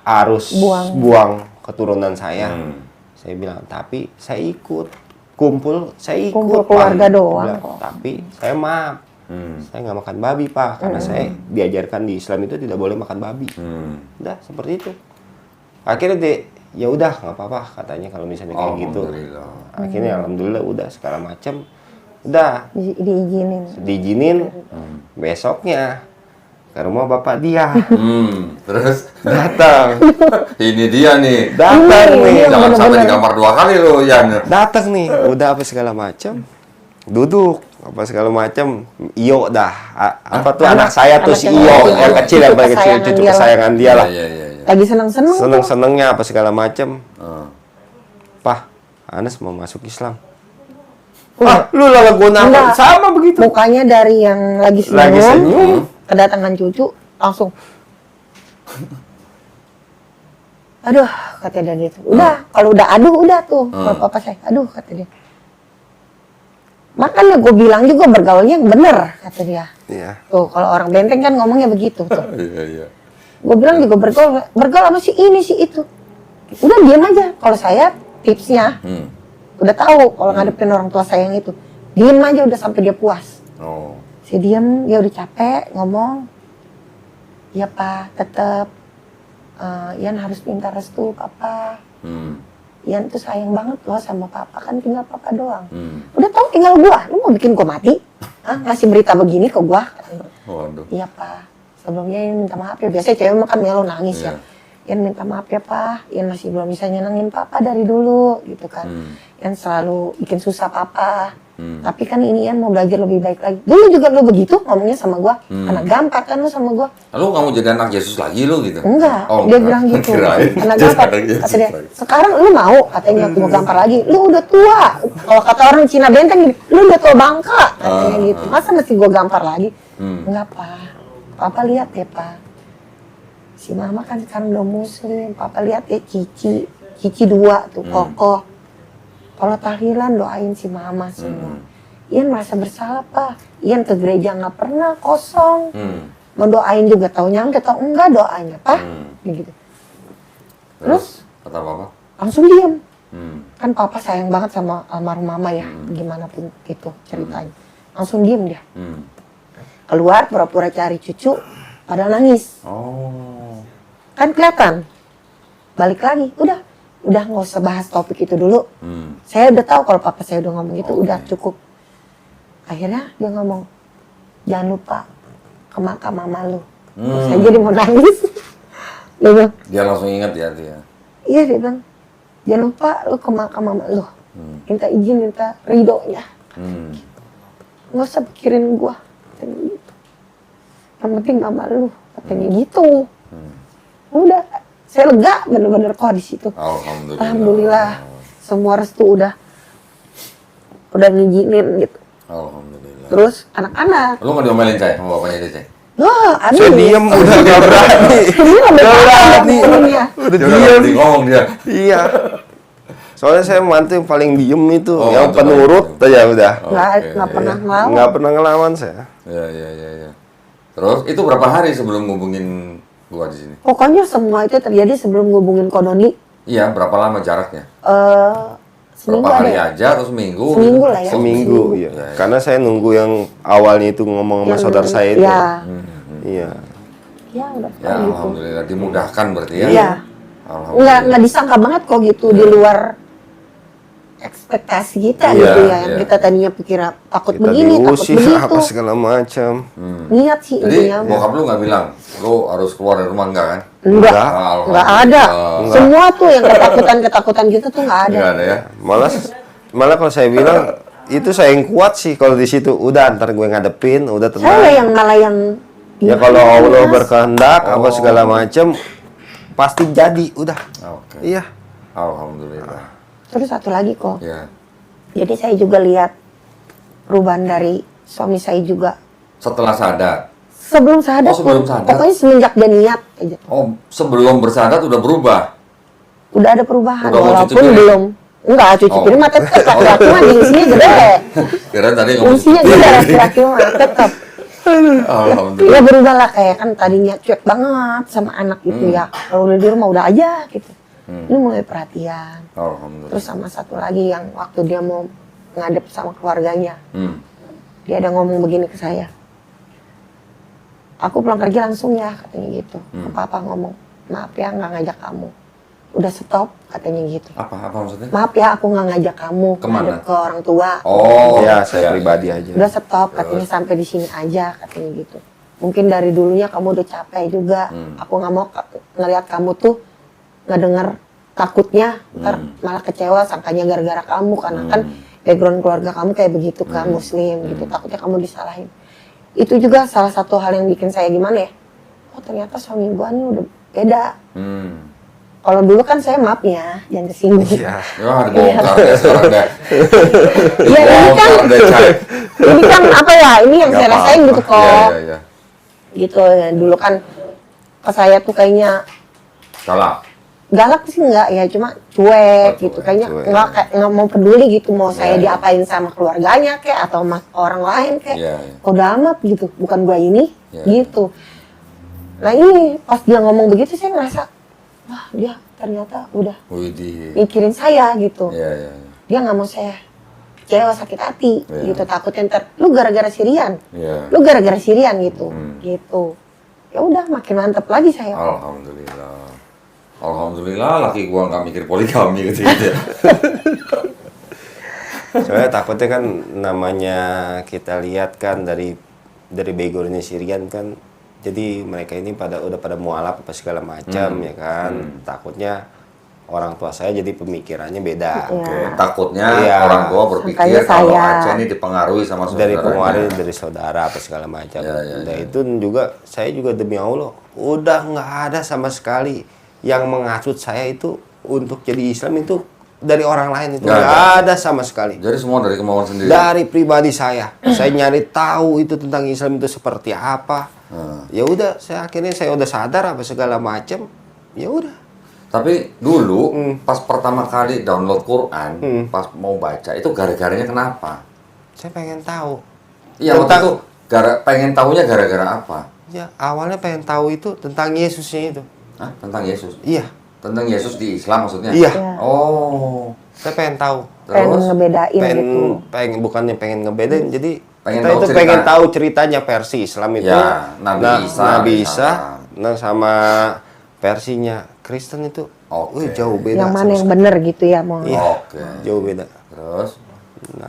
harus Buang. buang keturunan saya? Saya bilang, tapi saya ikut. Saya ikut. Kumpul Pak. keluarga Dia doang bilang, kok. tapi saya maaf. Saya nggak makan babi, Pak. Karena saya diajarkan di Islam itu tidak boleh makan babi. Udah, seperti itu. Akhirnya ya udah nggak apa-apa katanya kalau misalnya kayak gitu. Alhamdulillah. Akhirnya alhamdulillah udah segala macam. Udah Diizinin. besoknya ke rumah bapak dia. Terus, Datang. ini dia nih. Datang nih. Jangan sampai di kamar 2 kali lo, Yan. Datang nih. Udah apa segala macam. Duduk apa segala macam. Iyo dah. Apa tuh anak saya tuh si Iyo yang kecil yang paling kecil, cucu kesayangan dia lah. Iya. Lagi seneng-seneng. Seneng-senengnya apa segala macam. Ah. Pah, Anas mau masuk Islam. Wah, lu lah gua Enggak. sama begitu. Mukanya dari yang lagi senyum, kedatangan cucu langsung. Aduh, kata dia itu. Udah, kalau udah aduh udah tuh. Kalau papa saya, aduh kata dia. Makanya gue bilang juga bergaulnya yang bener, kata dia. Iya. Tuh, kalau orang Benteng kan ngomongnya begitu tuh. Iya. Gue bilang juga bergaul apa sih ini sih itu. Udah diam aja. Kalau saya tipsnya, udah tahu kalau ngadepin orang tua saya yang itu, diam aja udah sampai dia puas. Oh. Si diam, dia udah capek ngomong. Iya Pak, tetap Ian harus minta restu Papa. Ian tuh sayang banget loh sama Papa, kan tinggal Papa doang. Udah tahu tinggal gua, lu mau bikin gua mati? Hah? Ngasih berita begini ke gua? Waduh. Iya Pak, sebelumnya Ian minta maaf ya. Biasanya cewek makan melo nangis ya. Ian minta maaf ya Pak, Ian masih belum bisa nyenengin Papa dari dulu gitu kan. Ian selalu bikin susah Papa. Tapi kan ini Ian mau belajar lebih baik lagi. Dulu juga lu begitu ngomongnya sama gua. Anak gampang kan lu sama gua. Lalu kamu jadi anak Yesus lagi lo gitu? Enggak, Oh, dia enggak. bilang gitu. Kirain Anak jadi gampang. anak Yesus Kata dia, lagi. sekarang lu mau katanya aku mau gampar lagi. Lu udah tua. Kalau kata orang Cina Benteng, lu udah tua bangka. Katanya gitu. Masa mesti gua gampar lagi? Enggak Pak. Papa lihat ya Pak. Si Mama kan sekarang udah muslim. Papa lihat ya Cici 2 tuh kokoh. Kalau tahlilan doain si Mama semua. Ian merasa bersalah Pak. Ian ke gereja nggak pernah kosong. Mau doain juga tahu nyampe atau enggak doanya Pak. Begitu. Terus kata Papa? Langsung diam. Kan Papa sayang banget sama almarhum Mama ya. Gimana pun itu ceritanya. Langsung diam dia. Keluar pura-pura cari cucu. Padahal nangis. Oh. Kan kelihatan. Balik lagi. Udah nggak usah bahas topik itu dulu. Saya udah tahu kalau Papa saya udah ngomong itu. Udah cukup. Akhirnya dia ngomong, jangan lupa ke makam mama lu. Saya jadi mau nangis. Dia bilang, Dia langsung ingat ya dia. iya dia bilang, jangan lupa lu ke makam mama lu. Minta izin, minta ridhonya. Nggak usah pikirin gua. Gitu. Yang penting mama lu. katanya gitu. Udah, saya lega bener-bener kok di situ. Alhamdulillah. Alhamdulillah, semua restu udah ngizinin gitu. Alhamdulillah. Terus anak-anak, Lu nggak diomelin Cai sama bapaknya dia Cai? wah, aduh. Saya diem udah gak berani. Ini lebih Gak berani. ngomongnya. Udah Dia udah diem. berani ngomong dia. Iya. Soalnya saya mantu yang paling diem itu, Oh, yang mantu penurut paling aja udah. Nggak pernah ngelawan. Nggak pernah ngelawan saya. Ya. Terus itu berapa hari sebelum ngubungin gua di sini? Pokoknya semua itu terjadi sebelum ngubungin Kodoni. Iya, berapa lama jaraknya? Seminggu Berapa hari ada ya? aja atau seminggu? Seminggu lah ya. Seminggu, iya. Karena saya nunggu yang awalnya itu ngomong sama saudara saya itu. Ya, Iya. ya udah Ya, gitu. alhamdulillah dimudahkan berarti ya. Iya. Alhamdulillah. Nggak disangka banget kok gitu di luar ekspektasi kita Iya, gitu ya. Yang iya. kita tadinya pikir takut Kita begini, takut diusir begitu. apa segala macam. Niat sih Jadi intinya. bokap lu nggak bilang, lu harus keluar dari rumah enggak kan? Enggak, Enggak. nggak ada. Alhamdulillah. Semua tuh yang ketakutan gitu tuh nggak ada. Enggak ada ya? Malah kalau saya bilang itu saya yang kuat sih kalau di situ. Udah ntar gue ngadepin, udah Saya tenang. yang malah yang Ya kalau Allah berkehendak apa segala macam pasti jadi, udah. Oke. Iya. Alhamdulillah. terus satu lagi kok. Ya. Jadi saya juga lihat perubahan dari suami saya juga. Setelah sadar. Sebelum sadar, Oh, sebelum pun, sadar. pokoknya semenjak dia niat aja. Oh, sebelum bersadar udah berubah. Udah ada perubahan, Udah mau cuci walaupun piring? belum. Enggak, cuci Oh. piring mah tetap. Laki-laki mah gengsinya gede. Kira tadi ngomong Fungsinya gede laki-laki mah tetap. Alhamdulillah. Ya berubah lah, kayak kan tadinya cuek banget sama anak gitu ya. Kalau udah di rumah udah aja gitu. Ini mulai perhatian. Alhamdulillah. Terus sama satu lagi yang waktu dia mau ngadep sama keluarganya. Hmm. Dia ada ngomong begini ke saya. Aku pulang kerja langsung ya, katanya gitu. Papa ngomong, maaf ya nggak ngajak kamu. Udah stop, katanya gitu. Apa maksudnya? Maaf ya aku nggak ngajak kamu Kemana? ngadep ke orang tua. Oh, Ya, saya pribadi aja. Udah stop, katanya sampai di sini aja, katanya gitu. Mungkin dari dulunya kamu udah capek juga. Aku nggak mau ngelihat kamu tuh nggak denger takutnya, ntar malah kecewa sangkanya gara-gara kamu karena kan background keluarga kamu kayak begitu kan Muslim gitu. Takutnya kamu disalahin. Itu juga salah satu hal yang bikin saya gimana ya? Oh ternyata suami gua nih udah beda. Kalau dulu kan saya maaf ya, jangan kesini. Iya. Ya, dibongkar deh sekarang deh. Ya ini kan, Dibongkar deh, Cai. ini kan apa ya? Ini yang Nggak saya rasain apa-apa. gitu kok. Iya. Gitu ya. Dulu kan ke saya tuh kayaknya Salah. galak sih enggak ya, cuma cuek gitu. Kayaknya cuek. nggak mau peduli gitu, mau saya diapain sama keluarganya kayak atau sama orang lain kayak. Iya. Udah amat gitu, bukan gua ini Iya. gitu. Nah ini pas dia ngomong begitu saya ngerasa, wah dia ternyata udah Widih. mikirin saya gitu. Iya. Dia nggak mau saya kecewa sakit hati Iya. gitu, takutnya ntar lu gara-gara Sirian, Iya. lu gara-gara Sirian gitu, gitu. Ya udah makin mantep lagi saya. Alhamdulillah. Alhamdulillah laki gua nggak mikir poligami gitu ya. Soalnya takutnya kan namanya kita lihat kan dari backgroundnya Syrian kan, jadi mereka ini udah pada mualaf apa segala macam ya kan. Takutnya orang tua saya jadi pemikirannya beda. Oke, takutnya Iya. orang tua berpikir Sangkanya kalau saya. Aceh ini dipengaruhi sama Dari saudaranya. pengaruh dari saudara apa segala macam. Ya. Dan itu juga saya juga demi Allah udah nggak ada sama sekali yang menghasut saya itu untuk jadi Islam itu dari orang lain itu Nggak nggak ada sama sekali. Jadi semua dari kemauan sendiri. Dari pribadi saya nyari tahu itu tentang Islam itu seperti apa. Ya udah, akhirnya saya udah sadar apa segala macam. Ya udah. Tapi dulu pas pertama kali download Quran, pas mau baca itu gara-garanya kenapa? Saya pengen tahu. Iya, waktu itu pengen tahunya gara-gara apa? Ya awalnya pengen tahu itu tentang Yesusnya itu. Hah? Tentang Yesus? Iya. Tentang Yesus di Islam maksudnya? Iya. Oh. Saya pengen tahu. Pengen Terus? ngebedain gitu. Bukannya pengen ngebedain, jadi Pengen kita tahu itu cerita. pengen tahu ceritanya versi Islam itu. Ya, Nabi Isa, Nabi misalkan. Isa, nah sama versinya Kristen itu, Oke. jauh beda. Yang mana sama yang bener gitu ya mau. Iya. Oke. jauh beda. Terus?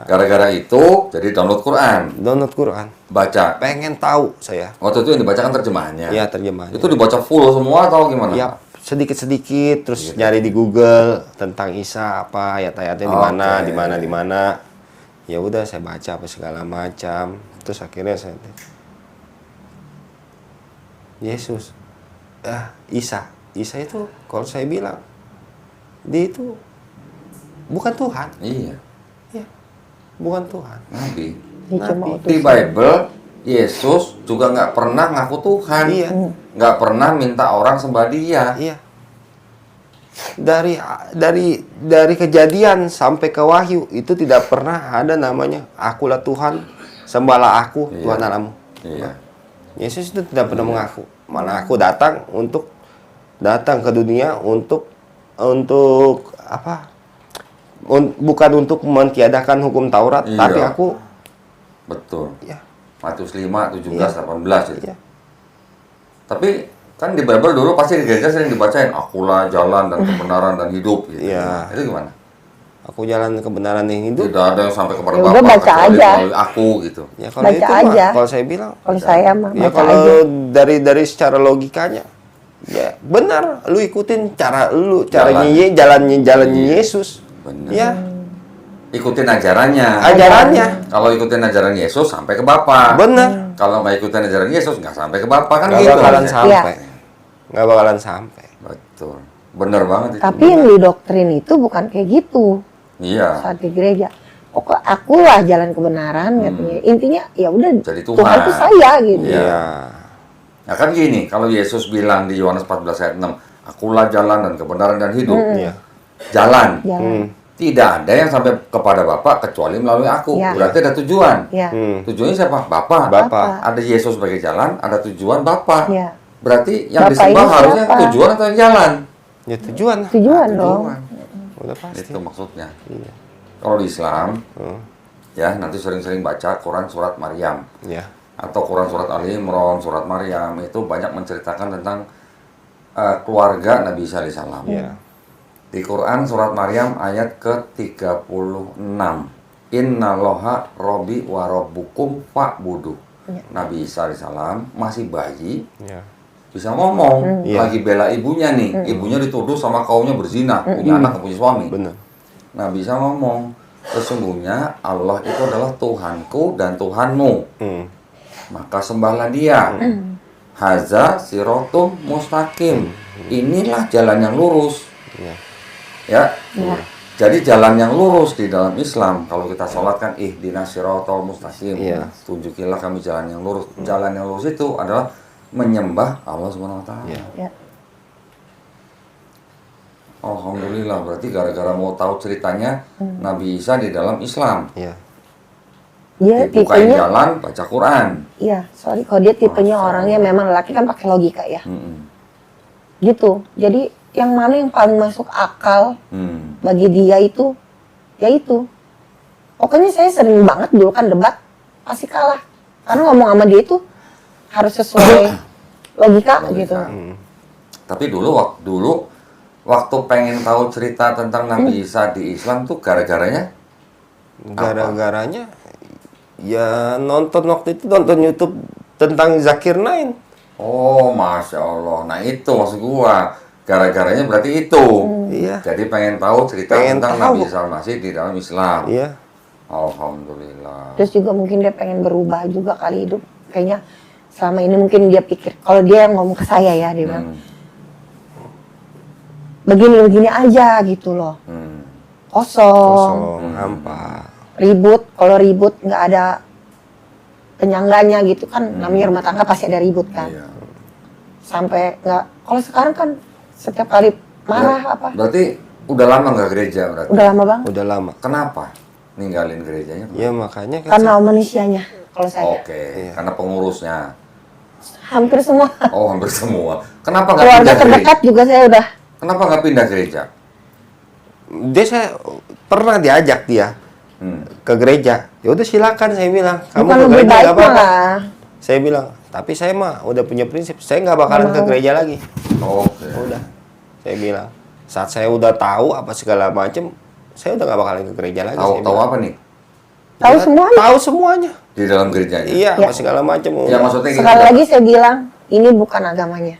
Gara-gara itu jadi download Quran, Download Quran, baca. pengen tahu saya. Waktu itu yang dibacakan terjemahannya. Iya terjemahannya. Itu dibaca full semua atau gimana? Ya sedikit-sedikit, terus nyari di Google tentang Isa apa ayat-ayatnya Oke. di mana. Ya udah saya baca apa segala macam. Terus akhirnya saya Yesus. Isa itu kalau saya bilang dia itu bukan Tuhan. Iya. Ya, bukan Tuhan. Nabi. Dia cuma Di Bible, Yesus juga nggak pernah ngaku Tuhan. Iya. Nggak pernah minta orang sembah dia. Iya. Dari kejadian sampai ke wahyu itu tidak pernah ada namanya akulah Tuhan, sembahlah aku, Iya. Tuhan Allahmu. Iya. Yesus itu tidak pernah mengaku. Malah aku datang ke dunia untuk apa? Bukan untuk mentiadakan hukum Taurat, Iya. tapi aku Betul. ya, Matius 5, 17, 18 itu. iya. Tapi kan di Bible dulu pasti di gereja sering dibacain akulah jalan dan kebenaran dan hidup gitu. Iya. Itu gimana? Aku jalan kebenaran yang hidup. Tidak ada yang sampai kepada Ya udah, Bapa baca kecuali aja. melalui aku gitu. Ya kalau Baca itu aja. mah, kalau saya bilang, Kalau saya mah ya baca kalau aja. dari secara logikanya, ya benar. Lu ikutin Jalan. jalannya Yesus. Benar. Ya, Ikutin ajarannya. ajarannya. Kalau ikutin ajaran Yesus sampai ke Bapa. Benar. Kalau nggak ikutin ajaran Yesus nggak sampai ke Bapa kan Nggak gitu. bakalan aja. sampai. Nggak bakalan sampai. Betul. Bener banget itu. Tapi yang didoktrin itu bukan kayak gitu Iya. saat di gereja. Pokok akulah jalan kebenaran katanya. Intinya ya udah Jadi Tuhan Tuhan. itu saya gitu. Iya. Iya. Nah kan gini, kalau Yesus bilang di Yohanes 14 ayat 6, akulah jalan dan kebenaran dan hidup. Iya. Jalan. Jalan. Tidak ada yang sampai kepada Bapa kecuali melalui aku. Ya. Berarti ada tujuan. Ya. Tujuannya siapa? Bapa. Bapa. Ada Yesus sebagai jalan, ada tujuan Bapa. Ya. Berarti yang Bapa disembah ini harusnya siapa? tujuan atau yang jalan? Ya tujuan. Tujuan dong. Tujuan. Udah pasti. Itu maksudnya. Iya. Kalau di Islam, Hmm. ya nanti sering-sering baca Quran surat Maryam Ya. atau Quran surat Ali Imran, surat Maryam itu banyak menceritakan tentang keluarga Nabi Isa alaihissalam. Iya. Di Quran surat Maryam ayat ke-36. Innallaha robbi wa rabbukum fa'budu. Nabi Isa alaihissalam masih bayi, Ya. bisa ngomong, Iya. lagi bela ibunya nih. Ibunya dituduh sama kaumnya berzina, punya anak, punya suami. Benar. Nabi Isa ngomong, sesungguhnya Allah itu adalah Tuhanku dan Tuhanmu. Maka sembahlah dia. Haza sirotum mustaqim. Inilah jalan yang lurus. Iya. Ya. Jadi jalan yang lurus di dalam Islam, kalau kita sholat kan ihdinas siratal mustaqim. Iya. Tunjukilah kami jalan yang lurus. Jalan yang lurus itu adalah menyembah Allah Subhanahu wa taala. Iya. Ya. Alhamdulillah, berarti gara-gara mau tahu ceritanya Nabi Isa di dalam Islam. Iya. Dia Dibukain tipenya, jalan, baca Quran. iya, sorry, kalau dia tipenya orangnya memang laki kan pakai logika ya, Mm-mm. gitu. Jadi yang mana yang paling masuk akal Hmm. bagi dia itu, ya itu. Pokoknya saya sering banget dulu kan debat, pasti kalah. Karena ngomong sama dia itu harus sesuai logika gitu. Tapi dulu waktu pengen tahu cerita tentang Nabi Isa di Islam tuh gara-garanya Gara-garanya ya nonton YouTube tentang Zakir Naik. oh Masya Allah. Nah itu maksud gua. Gara-garanya berarti itu. Iya. Jadi pengen tahu cerita Pengen tentang tahu. Nabi Isa Masih di dalam Islam. Iya. Alhamdulillah. Terus juga mungkin dia pengen berubah juga kali hidup. Kayaknya selama ini mungkin dia pikir, kalau dia yang ngomong ke saya ya, dia bilang, begini-begini aja gitu loh. Kosong, Hampa. ribut, kalau ribut nggak ada penyangganya gitu kan, namanya rumah tangga pasti ada ribut kan. Iya. Sampai nggak, kalau sekarang kan setiap kali marah apa, Berarti udah lama nggak gereja berarti? udah lama banget. Udah lama. Kenapa ninggalin gerejanya? Ya makanya kan Karena manusianya, kalau saya. Oke, karena pengurusnya. Hampir semua. Oh, hampir semua. Kenapa nggak Keluarga pindah gereja? terdekat juga saya udah. Kenapa nggak pindah gereja? saya pernah diajak dia ke gereja. Ya udah silakan, saya bilang. Kamu Bukan ke lebih gereja baik nggak apa-apa. malah. Saya bilang, tapi saya mah udah punya prinsip. Saya nggak bakalan ke gereja lagi. Oke. Udah. Saya bilang. Saat saya udah tahu apa segala macem, saya udah nggak bakalan ke gereja lagi. Tahu saya tahu bilang. apa nih Tahu Ya, semuanya. Tahu semuanya. di dalam gerejanya? Iya, Ya. apa segala macem. Ya maksudnya gini. Sekali lagi saya bilang, ini bukan agamanya.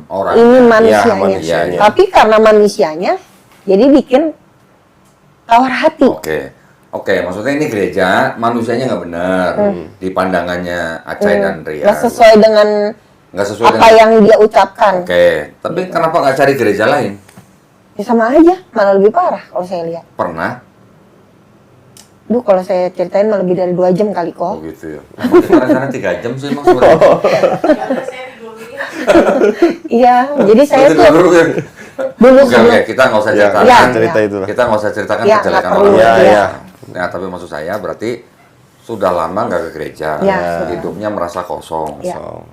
Orang. Ini manusianya. manusianya. Tapi karena manusianya, jadi bikin tawar hati. Oke, maksudnya ini gereja manusianya nggak benar di pandangannya Acai dan Ria. Nggak sesuai dengan Nggak sesuai apa yang dia ucapkan. Oke, tapi kenapa nggak cari gereja lain? Ya sama aja, malah lebih parah kalau saya lihat. Pernah? Duh, kalau saya ceritain malah lebih dari 2 jam kali Oh kok. gitu ya. Karena 3 jam sih mas sebenarnya. Iya, jadi saya Berarti tuh dulu ya. dulu Oke, sebelum kita nggak usah Ya, ceritakan. Ya, cerita ya. itu lah. Kita nggak usah ceritakan Ya, kejelekan nggak perlu. orang. Iya, Ya. iya. Nah, tapi maksud saya berarti sudah lama nggak ke gereja. Ya, sudah. Hidupnya merasa kosong. Ya. So,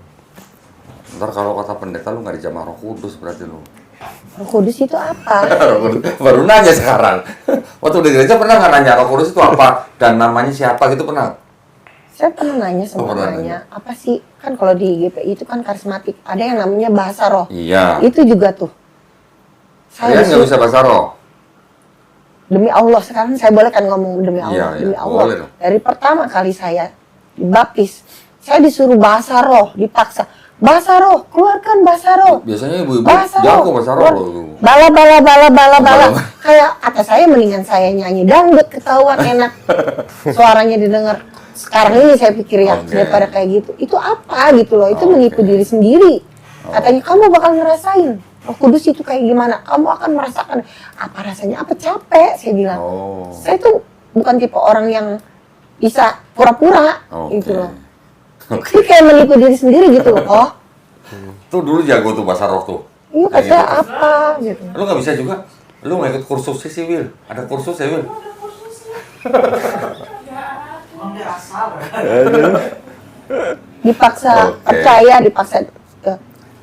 Ntar kalau kata pendeta lu nggak dijamah Roh Kudus berarti lu. Roh Kudus itu apa? Baru nanya sekarang. Waktu di gereja pernah nggak nanya Roh Kudus itu apa dan namanya siapa gitu pernah? Saya pernah nanya Oh, pernah sebenarnya, apa sih? Kan kalau di GPI itu kan karismatik, ada yang namanya bahasa roh. Iya. Itu juga tuh. Kalian nggak disuruh- bisa bahasa roh? Demi Allah, sekarang saya boleh kan ngomong demi Allah, Iya, demi iya, Allah. boleh dong. Dari pertama kali saya dibaptis, saya disuruh bahasa roh, dipaksa. Bahasa roh, keluarkan bahasa roh. Biasanya ibu-ibu Bahasa jago roh. bahasa roh loh. Bala bala bala bala bala. Bala. Kayak kata saya mendingan saya nyanyi dangdut ketahuan enak. Suaranya didengar. Sekarang ini saya pikir ya Oke. daripada kayak gitu. Itu apa gitu loh, itu Oke. menipu diri sendiri. Katanya kamu bakal ngerasain Roh Kudus itu kayak gimana? Kamu akan merasakan apa rasanya? Apa capek? Saya bilang. Oh. Saya tuh bukan tipe orang yang bisa pura-pura Oke. gitu loh. Oke. Jadi kayak menipu diri sendiri gitu loh. Oh, Tuh dulu jago tuh bahasa roh tuh. iya Kayak kata gitu. apa gitu. Lu nggak bisa juga? Lu nggak ikut kursus sih Wil? Ada kursus ya Wil? Dipaksa Oke. percaya, dipaksa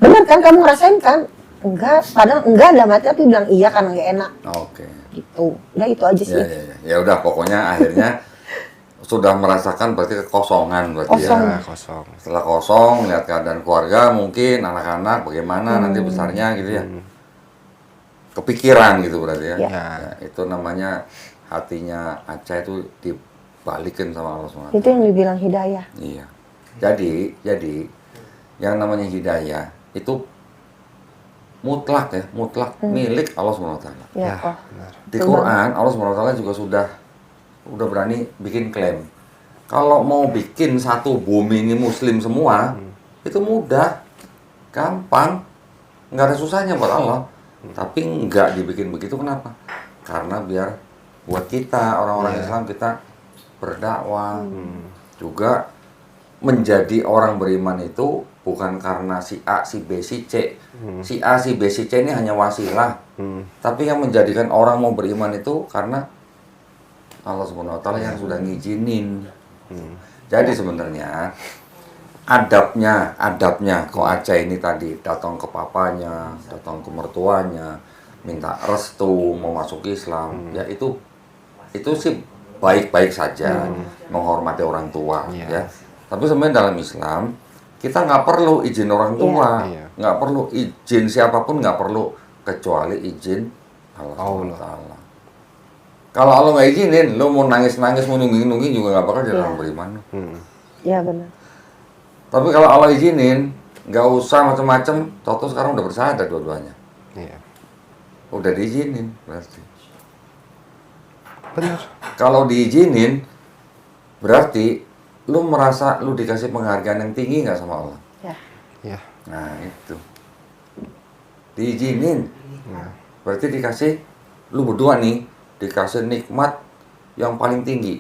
bener kan kamu ngerasain kan? Enggak, padahal enggak dalam hati tapi bilang iya karena nggak enak Oke. gitu. Udah itu aja sih. Ya, ya, ya. Ya udah pokoknya akhirnya sudah merasakan berarti kekosongan berarti Kosong. ya. nah, kosong. Setelah kosong, lihat keadaan keluarga mungkin anak-anak bagaimana nanti besarnya gitu ya. Kepikiran gitu berarti ya. Ya. Ya, itu namanya hatinya Aca itu dibalikin sama Allah SWT. Itu yang dibilang hidayah. Iya. Jadi yang namanya hidayah itu mutlak ya, mutlak milik Allah SWT. Ya, oh. Benar. Di Quran Allah SWT juga sudah berani bikin klaim. Kalau mau bikin satu bumi ini muslim semua, itu mudah, gampang, nggak ada susahnya buat Allah. Tapi nggak dibikin begitu kenapa? Karena biar buat kita orang-orang Islam kita berdakwah, juga menjadi orang beriman itu bukan karena si A, si B, si C. Si A, si B, si C ini hanya wasilah. Tapi yang menjadikan orang mau beriman itu karena Allah SWT yang sudah ngizinin. Jadi sebenarnya adabnya kok Aca ini tadi datang ke papanya, datang ke mertuanya, minta restu mau masuk Islam, ya itu sih baik-baik saja, menghormati orang tua, Iya. ya. Tapi sebenarnya dalam Islam kita nggak perlu izin orang tua, Iya. nggak perlu izin siapapun, nggak perlu kecuali izin Allah SWT. Kalau Allah nggak izinin, lo mau nangis-nangis, mau nungging-nungging juga nggak bakal jadi orang beriman. Ya benar. Tapi kalau Allah izinin, nggak usah macam-macam, toto sekarang udah bersahadat dua-duanya. Iya. Udah diizinin berarti. Benar. Kalau diizinin, berarti lu merasa lu dikasih penghargaan yang tinggi nggak sama Allah? Ya. Ya. Nah itu. Diizinin. Berarti dikasih, lu berdua nih, dikasih nikmat yang paling tinggi.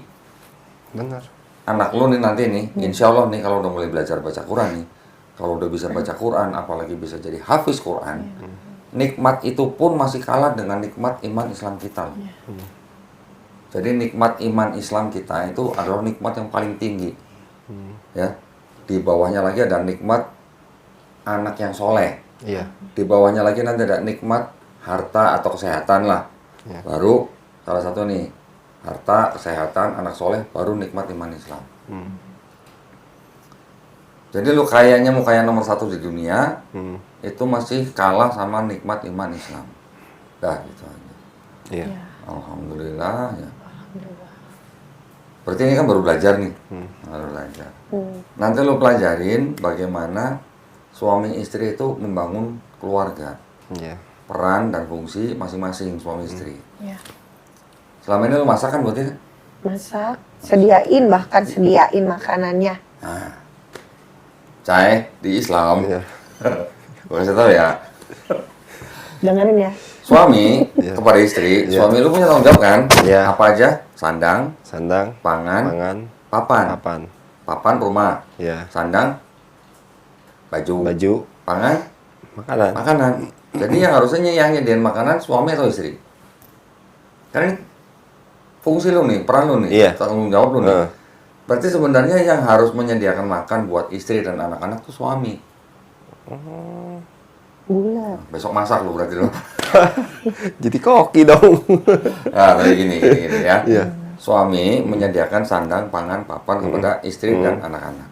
Benar. Anak lu nih nanti nih, insya Allah nih kalau udah mulai belajar baca Quran nih, kalau udah bisa baca Quran, apalagi bisa jadi hafiz Quran, nikmat itu pun masih kalah dengan nikmat iman Islam kita. Loh. Jadi nikmat iman Islam kita itu adalah nikmat yang paling tinggi, ya. Di bawahnya lagi ada nikmat anak yang soleh, Iya. di bawahnya lagi nanti ada nikmat harta atau kesehatan lah, Ya. baru salah satu nih harta, kesehatan, anak soleh, baru nikmat iman Islam. Jadi lu kayaknya mau kaya nomor 1 di dunia, itu masih kalah sama nikmat iman Islam. Dah gitu aja. Iya. Alhamdulillah ya. Berarti ini kan baru belajar nih, baru belajar. Nanti lu pelajarin bagaimana suami istri itu membangun keluarga, Iya. peran dan fungsi masing-masing suami istri. Ya. Selama ini lu masak kan berarti? Masak, sediain bahkan sediain makanannya. Nah, Cai, di Islam, Iya. gue kasih tau ya, Dengerin ya. suami Iya. kepada istri, Iya. suami lu punya tanggung jawab kan? Iya. Apa aja? Sandang, Sandang, pangan, pangan, papan. papan. Papan rumah, Iya. sandang, baju, Baju, pangan, makanan. makanan. Jadi yang harusnya yang nyediain makanan suami atau istri? Karena ini fungsi lu nih, peran lu nih, Iya. tanggung jawab lu nih. Heeh. Berarti sebenarnya yang harus menyediakan makan buat istri dan anak-anak tuh suami. Bulat. Besok masak lu berarti lu. Jadi koki dong. Nah, kayak gini ya. Iya. Suami menyediakan sandang, pangan, papan kepada istri dan anak-anak.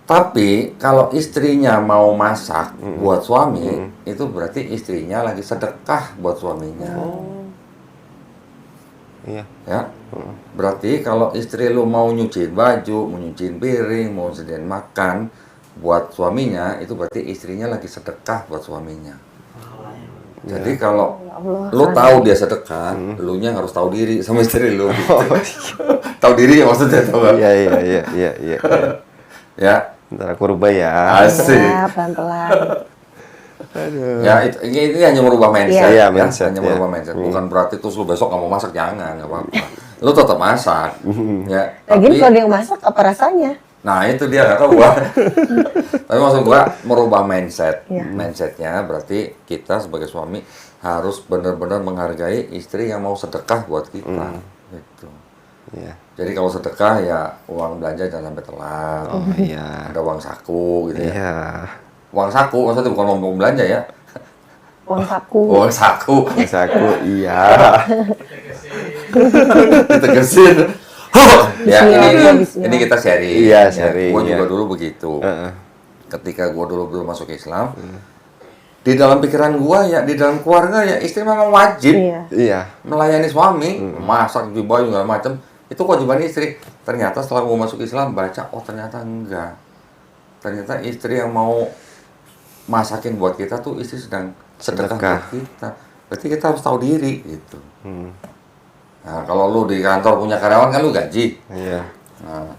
Tapi kalau istrinya mau masak buat suami, itu berarti istrinya lagi sedekah buat suaminya. Iya. Ya. Berarti kalau istri lu mau nyuciin baju, mau nyuciin piring, mau sediain makan buat suaminya, itu berarti istrinya lagi sedekah buat suaminya. Jadi kalau Ya Allah. lu tahu dia sedekah, lu nya harus tahu diri sama istri lu. Tahu diri ya maksudnya, tahu nggak? Iya, iya, iya, iya, iya. Ya, Ntar aku rubah ya. asik. Ya, pelan-pelan. Aduh. Ya, ini hanya merubah mindset. Iya, ya. mindset, Hanya ya. merubah mindset. Bukan berarti terus lu besok nggak mau masak, jangan, nggak apa-apa. Lu tetap masak. Ya, Lagi tapi, kalau dia yang masak apa rasanya? nah itu dia nggak tahu gua. Tapi maksud gua merubah mindset. Iya. Mindsetnya berarti kita sebagai suami harus benar-benar menghargai istri yang mau sedekah buat kita. Gitu. Iya. Jadi kalau sedekah ya uang belanja jangan sampai telat. Oh iya. Ada uang saku gitu ya. Iya. Uang saku maksudnya bukan uang belanja ya. Uang saku. Uang saku. Mas aku iya. Ditegesin. Ya Bismillah. ini kita sharing. Iya, Ya, sharing, gua juga ya. dulu begitu. Heeh. Ketika gua dulu belum masuk Islam, di dalam pikiran gua ya, di dalam keluarga ya istri memang wajib Iya. Iya. melayani suami, masak, cuci baju segala macam. Itu kewajiban istri. Ternyata setelah gua masuk Islam baca, oh ternyata enggak. Ternyata istri yang mau masakin buat kita tuh istri sedang sedekah Sedekah. buat kita. Berarti kita harus tahu diri gitu. Hmm. Nah, kalau lu di kantor punya karyawan kan lu gaji. Iya. Nah,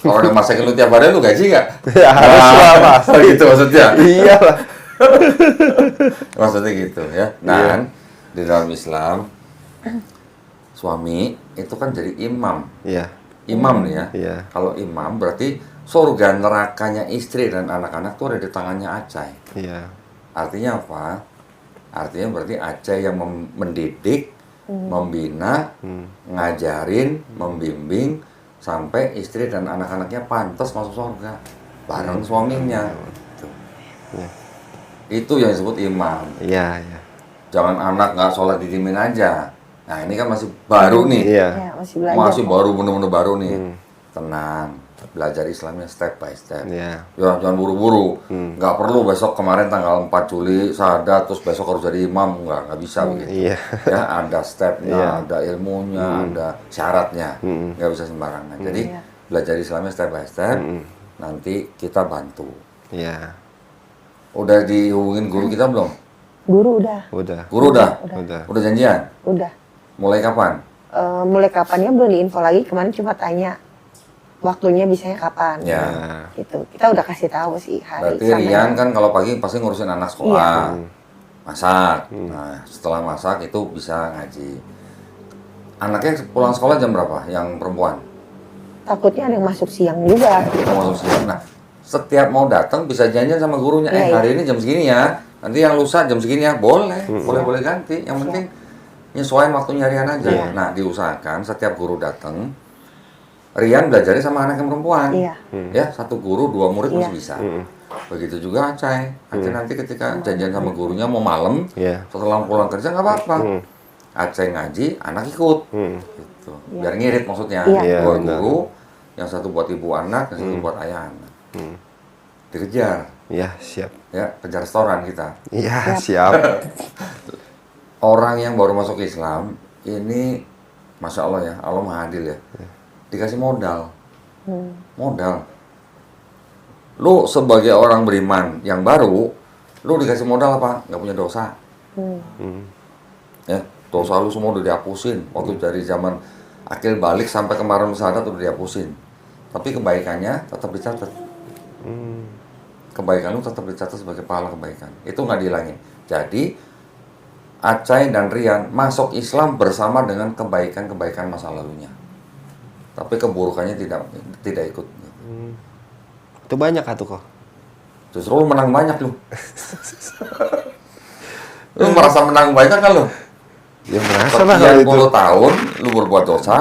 kalau udah masakin lu tiap hari lu gaji nggak? Ya harus lah, Mas. Gitu maksudnya. Iya lah. Maksudnya gitu ya. Dan di dalam Islam suami itu kan jadi imam. Iya. Imam nih ya. Iya. Kalau imam berarti surga nerakanya istri dan anak-anak tuh ada di tangannya Acai. Iya. Artinya apa? Artinya berarti Acai yang mendidik, membina, ngajarin, membimbing sampai istri dan anak-anaknya pantas masuk surga bareng suaminya. Gitu. Iya. Itu yang disebut imam. Iya, iya. Jangan anak nggak sholat didiemin aja. Nah ini kan masih baru nih. Iya. Ya, masih belajar. Masih baru, bener-bener baru nih. Tenang, belajar Islamnya step by step. Iya. Ya, jangan buru-buru. Nggak perlu besok kemarin tanggal 4 Juli sadat terus besok harus jadi imam. Nggak bisa begitu. Iya. Ya, ada stepnya, Iya. ada ilmunya, ada syaratnya. Nggak bisa sembarangan. Jadi Iya. belajar Islamnya step by step. Nanti kita bantu. Iya. Udah dihubungin guru kita belum? Guru udah. Udah. Guru udah? Udah. Udah janjian? Udah. Mulai kapan? Mulai kapannya belum diinfo lagi. Kemarin cuma tanya waktunya bisanya kapan. Ya. Gitu. Kita udah kasih tahu sih hari. Berarti Rian kan kalau pagi pasti ngurusin anak sekolah. Iya. Masak. Nah, setelah masak itu bisa ngaji. Anaknya pulang sekolah jam berapa? Yang perempuan? Takutnya ada yang masuk siang juga. Kita masuk siang. Nah, setiap mau datang bisa janjian sama gurunya. Iya, Hari ini jam segini ya. Nanti yang lusa jam segini ya. Boleh. Boleh ganti. Yang penting nyesuaiin waktunya Rian aja. Iya. Nah, diusahakan setiap guru datang, Rian belajarnya sama anak yang perempuan. Iya. Ya, satu guru, 2 murid Iya. masih bisa. Begitu juga Acai. Acai nanti ketika janjian sama gurunya mau malam, Iya. setelah pulang kerja nggak apa-apa. Acai ngaji, anak ikut. Gitu. Biar ngirit maksudnya. Iya. Iya, Dua benar. guru, yang satu buat ibu anak, yang satu buat ayah anak. Dikejar. Iya, siap. Ya, kejar restoran kita. Iya, siap. Orang yang baru masuk Islam, ini Masya Allah ya, Allah Maha Adil ya. Dikasih modal. Modal. Lu sebagai orang beriman yang baru, lu dikasih modal apa? Nggak punya dosa. Ya, dosa lu semua udah dihapusin. Waktu dari zaman akil balik sampai kemarin sadat udah dihapusin. Tapi kebaikannya tetap dicatat. kebaikan lu tetap dicatat sebagai pahala kebaikan. Itu nggak dihilangin. Jadi Acai dan Rian masuk Islam bersama dengan kebaikan-kebaikan masa lalunya. Tapi keburukannya tidak ikut. Itu banyak tuh kok. Justru lu menang banyak lu. Lu merasa menang banyak kan lu? Ya merasa lah Sekian kalau itu. puluh tahun lu berbuat dosa,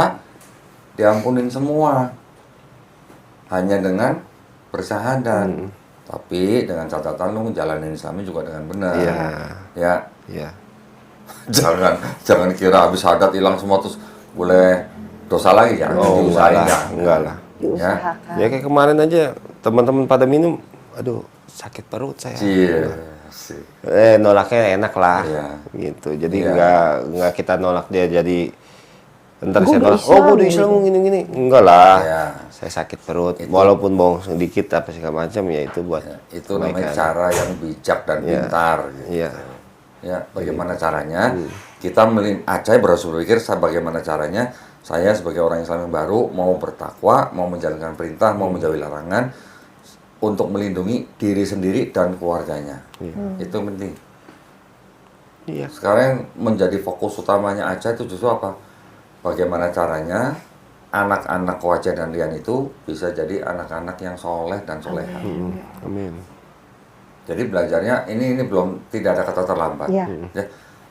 diampunin semua. Hanya dengan bersyahadat. Tapi dengan catatan lu ngejalanin Islamnya juga dengan benar. Iya. Ya. Iya. jangan kira habis syahadat hilang semua terus boleh dosa lagi ya. Oh, enggak lah. Jangan. Enggak lah. Diusahakan. Ya kayak kemarin aja teman-teman pada minum, aduh sakit perut saya. Iya. sih. Nolaknya enak lah, Iya. gitu. Jadi Iya. nggak kita nolak dia jadi ntar Gua saya udah nolak. Islam, Oh, gue udah Islam gitu. gini-gini. Enggak lah. Iya. Saya sakit perut, Itu. walaupun bohong sedikit apa segala macam ya itu buat Ya, itu namanya kebaikan. cara yang bijak dan Iya. pintar. Gitu. Iya. Ya, bagaimana caranya? Kita Acai berpikir bagaimana caranya saya sebagai orang Islam yang baru mau bertakwa, mau menjalankan perintah, mau menjauhi larangan untuk melindungi diri sendiri dan keluarganya. Itu penting. Iya. Sekarang yang menjadi fokus utamanya Acai itu justru apa? Bagaimana caranya anak-anak Acai dan Rian itu bisa jadi anak-anak yang soleh dan soleha. Amin. Jadi belajarnya ini belum, tidak ada kata terlambat. Iya. Ya,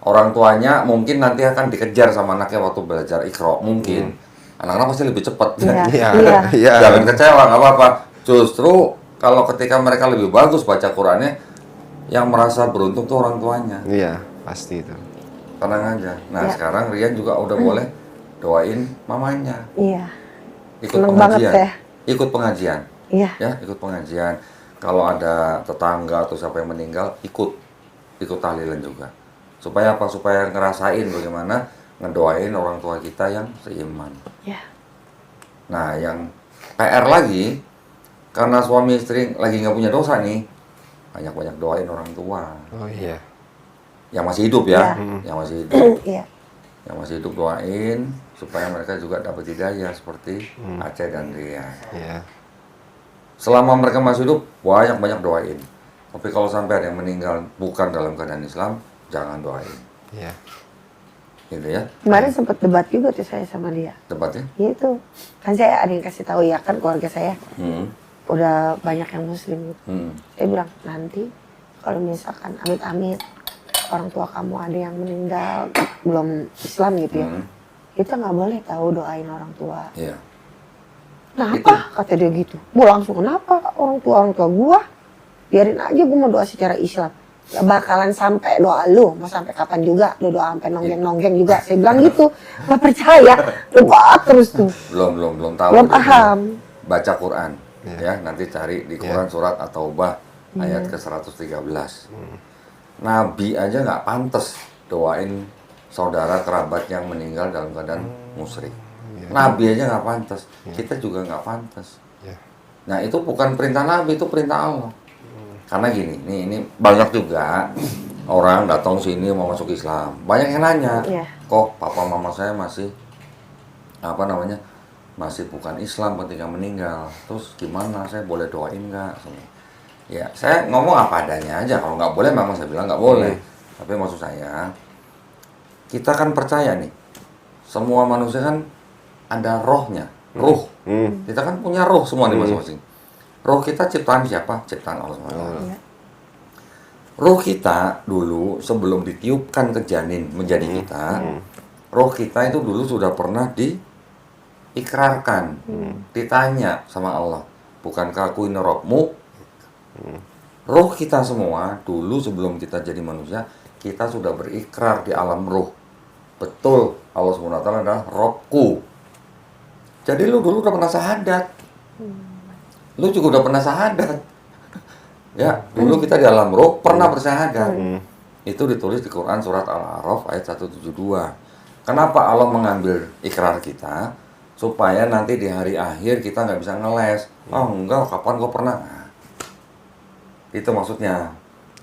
orang tuanya mungkin nanti akan dikejar sama anaknya waktu belajar Iqra, mungkin. Anak-anak pasti lebih cepat. Iya. Iya. Iya. Iya. Jangan kecewa, nggak apa-apa. Justru kalau ketika mereka lebih bagus baca Qurannya, yang merasa beruntung tuh orang tuanya. Iya, pasti itu. Tenang aja. Nah, Ya. sekarang Rian juga udah boleh doain mamanya. Iya. Ikut Seneng banget pengajian. saya. Ikut pengajian. Iya. Ya, ikut pengajian. Kalau ada tetangga atau siapa yang meninggal, ikut tahlilan juga. Supaya apa? Supaya ngerasain bagaimana ngedoain orang tua kita yang seiman. Iya. Nah, yang PR lagi, karena suami istri lagi nggak punya dosa nih, banyak-banyak doain orang tua. Oh iya. Yang masih hidup ya, Iya. yang masih hidup. Iya. Yang masih hidup doain, supaya mereka juga dapat hidayah seperti Acai dan Rian. Iya. Selama mereka masih hidup, banyak-banyak doain. Tapi kalau sampai ada yang meninggal bukan dalam keadaan Islam, jangan doain. Iya. Gitu ya, Kemarin sempat debat juga tuh saya sama dia. tempatnya. Gitu. Kan saya ada yang kasih tahu ya kan keluarga saya udah banyak yang muslim gitu. Saya bilang nanti kalau misalkan amit-amit orang tua kamu ada yang meninggal belum Islam gitu ya. Kita nggak boleh tahu doain orang tua. Iya. Kenapa? Kata dia gitu. Gua langsung kenapa orang tua gua? Biarin aja gua mau doa secara Islam. Gak bakalan sampai doa lu, mau sampai kapan juga, lu doa sampai nonggeng-nonggeng juga. Saya bilang gitu, gak percaya, doa terus tuh. Belum tahu. Belum Dia paham. Baca Quran, ya nanti cari di Quran surat At-Taubah ayat ke-113. Nabi aja nggak pantas doain saudara kerabat yang meninggal dalam keadaan musyrik. Nabi aja nggak pantas, kita juga nggak pantas. Iya. Nah itu bukan perintah Nabi, itu perintah Allah. Karena gini, ini banyak juga orang datang sini mau masuk Islam. Banyak yang nanya, Iya. kok papa mama saya masih masih bukan Islam ketika meninggal. Terus gimana? Saya boleh doain nggak? Ya, saya ngomong apa adanya aja. Kalau nggak boleh, memang saya bilang nggak boleh. Tapi maksud saya, kita kan percaya nih, semua manusia kan ada rohnya, ruh. Kita kan punya roh semua nih masing-masing. Roh kita ciptaan siapa? Ciptaan Allah SWT. Iya. Roh kita dulu sebelum ditiupkan ke janin menjadi kita, roh kita itu dulu sudah pernah diikrarkan, ditanya sama Allah, bukankah aku ini Rabbmu? Roh kita semua dulu sebelum kita jadi manusia, kita sudah berikrar di alam roh. Betul, Allah SWT adalah Robku. Jadi lu dulu udah pernah syahadat. Lu juga udah pernah syahadat. Ya, dulu kita di alam roh pernah bersyahadat. Itu ditulis di Quran surat Al-A'raf ayat 172. Kenapa Allah mengambil ikrar kita? Supaya nanti di hari akhir kita nggak bisa ngeles. Oh enggak, kapan kau pernah? Nah, itu maksudnya.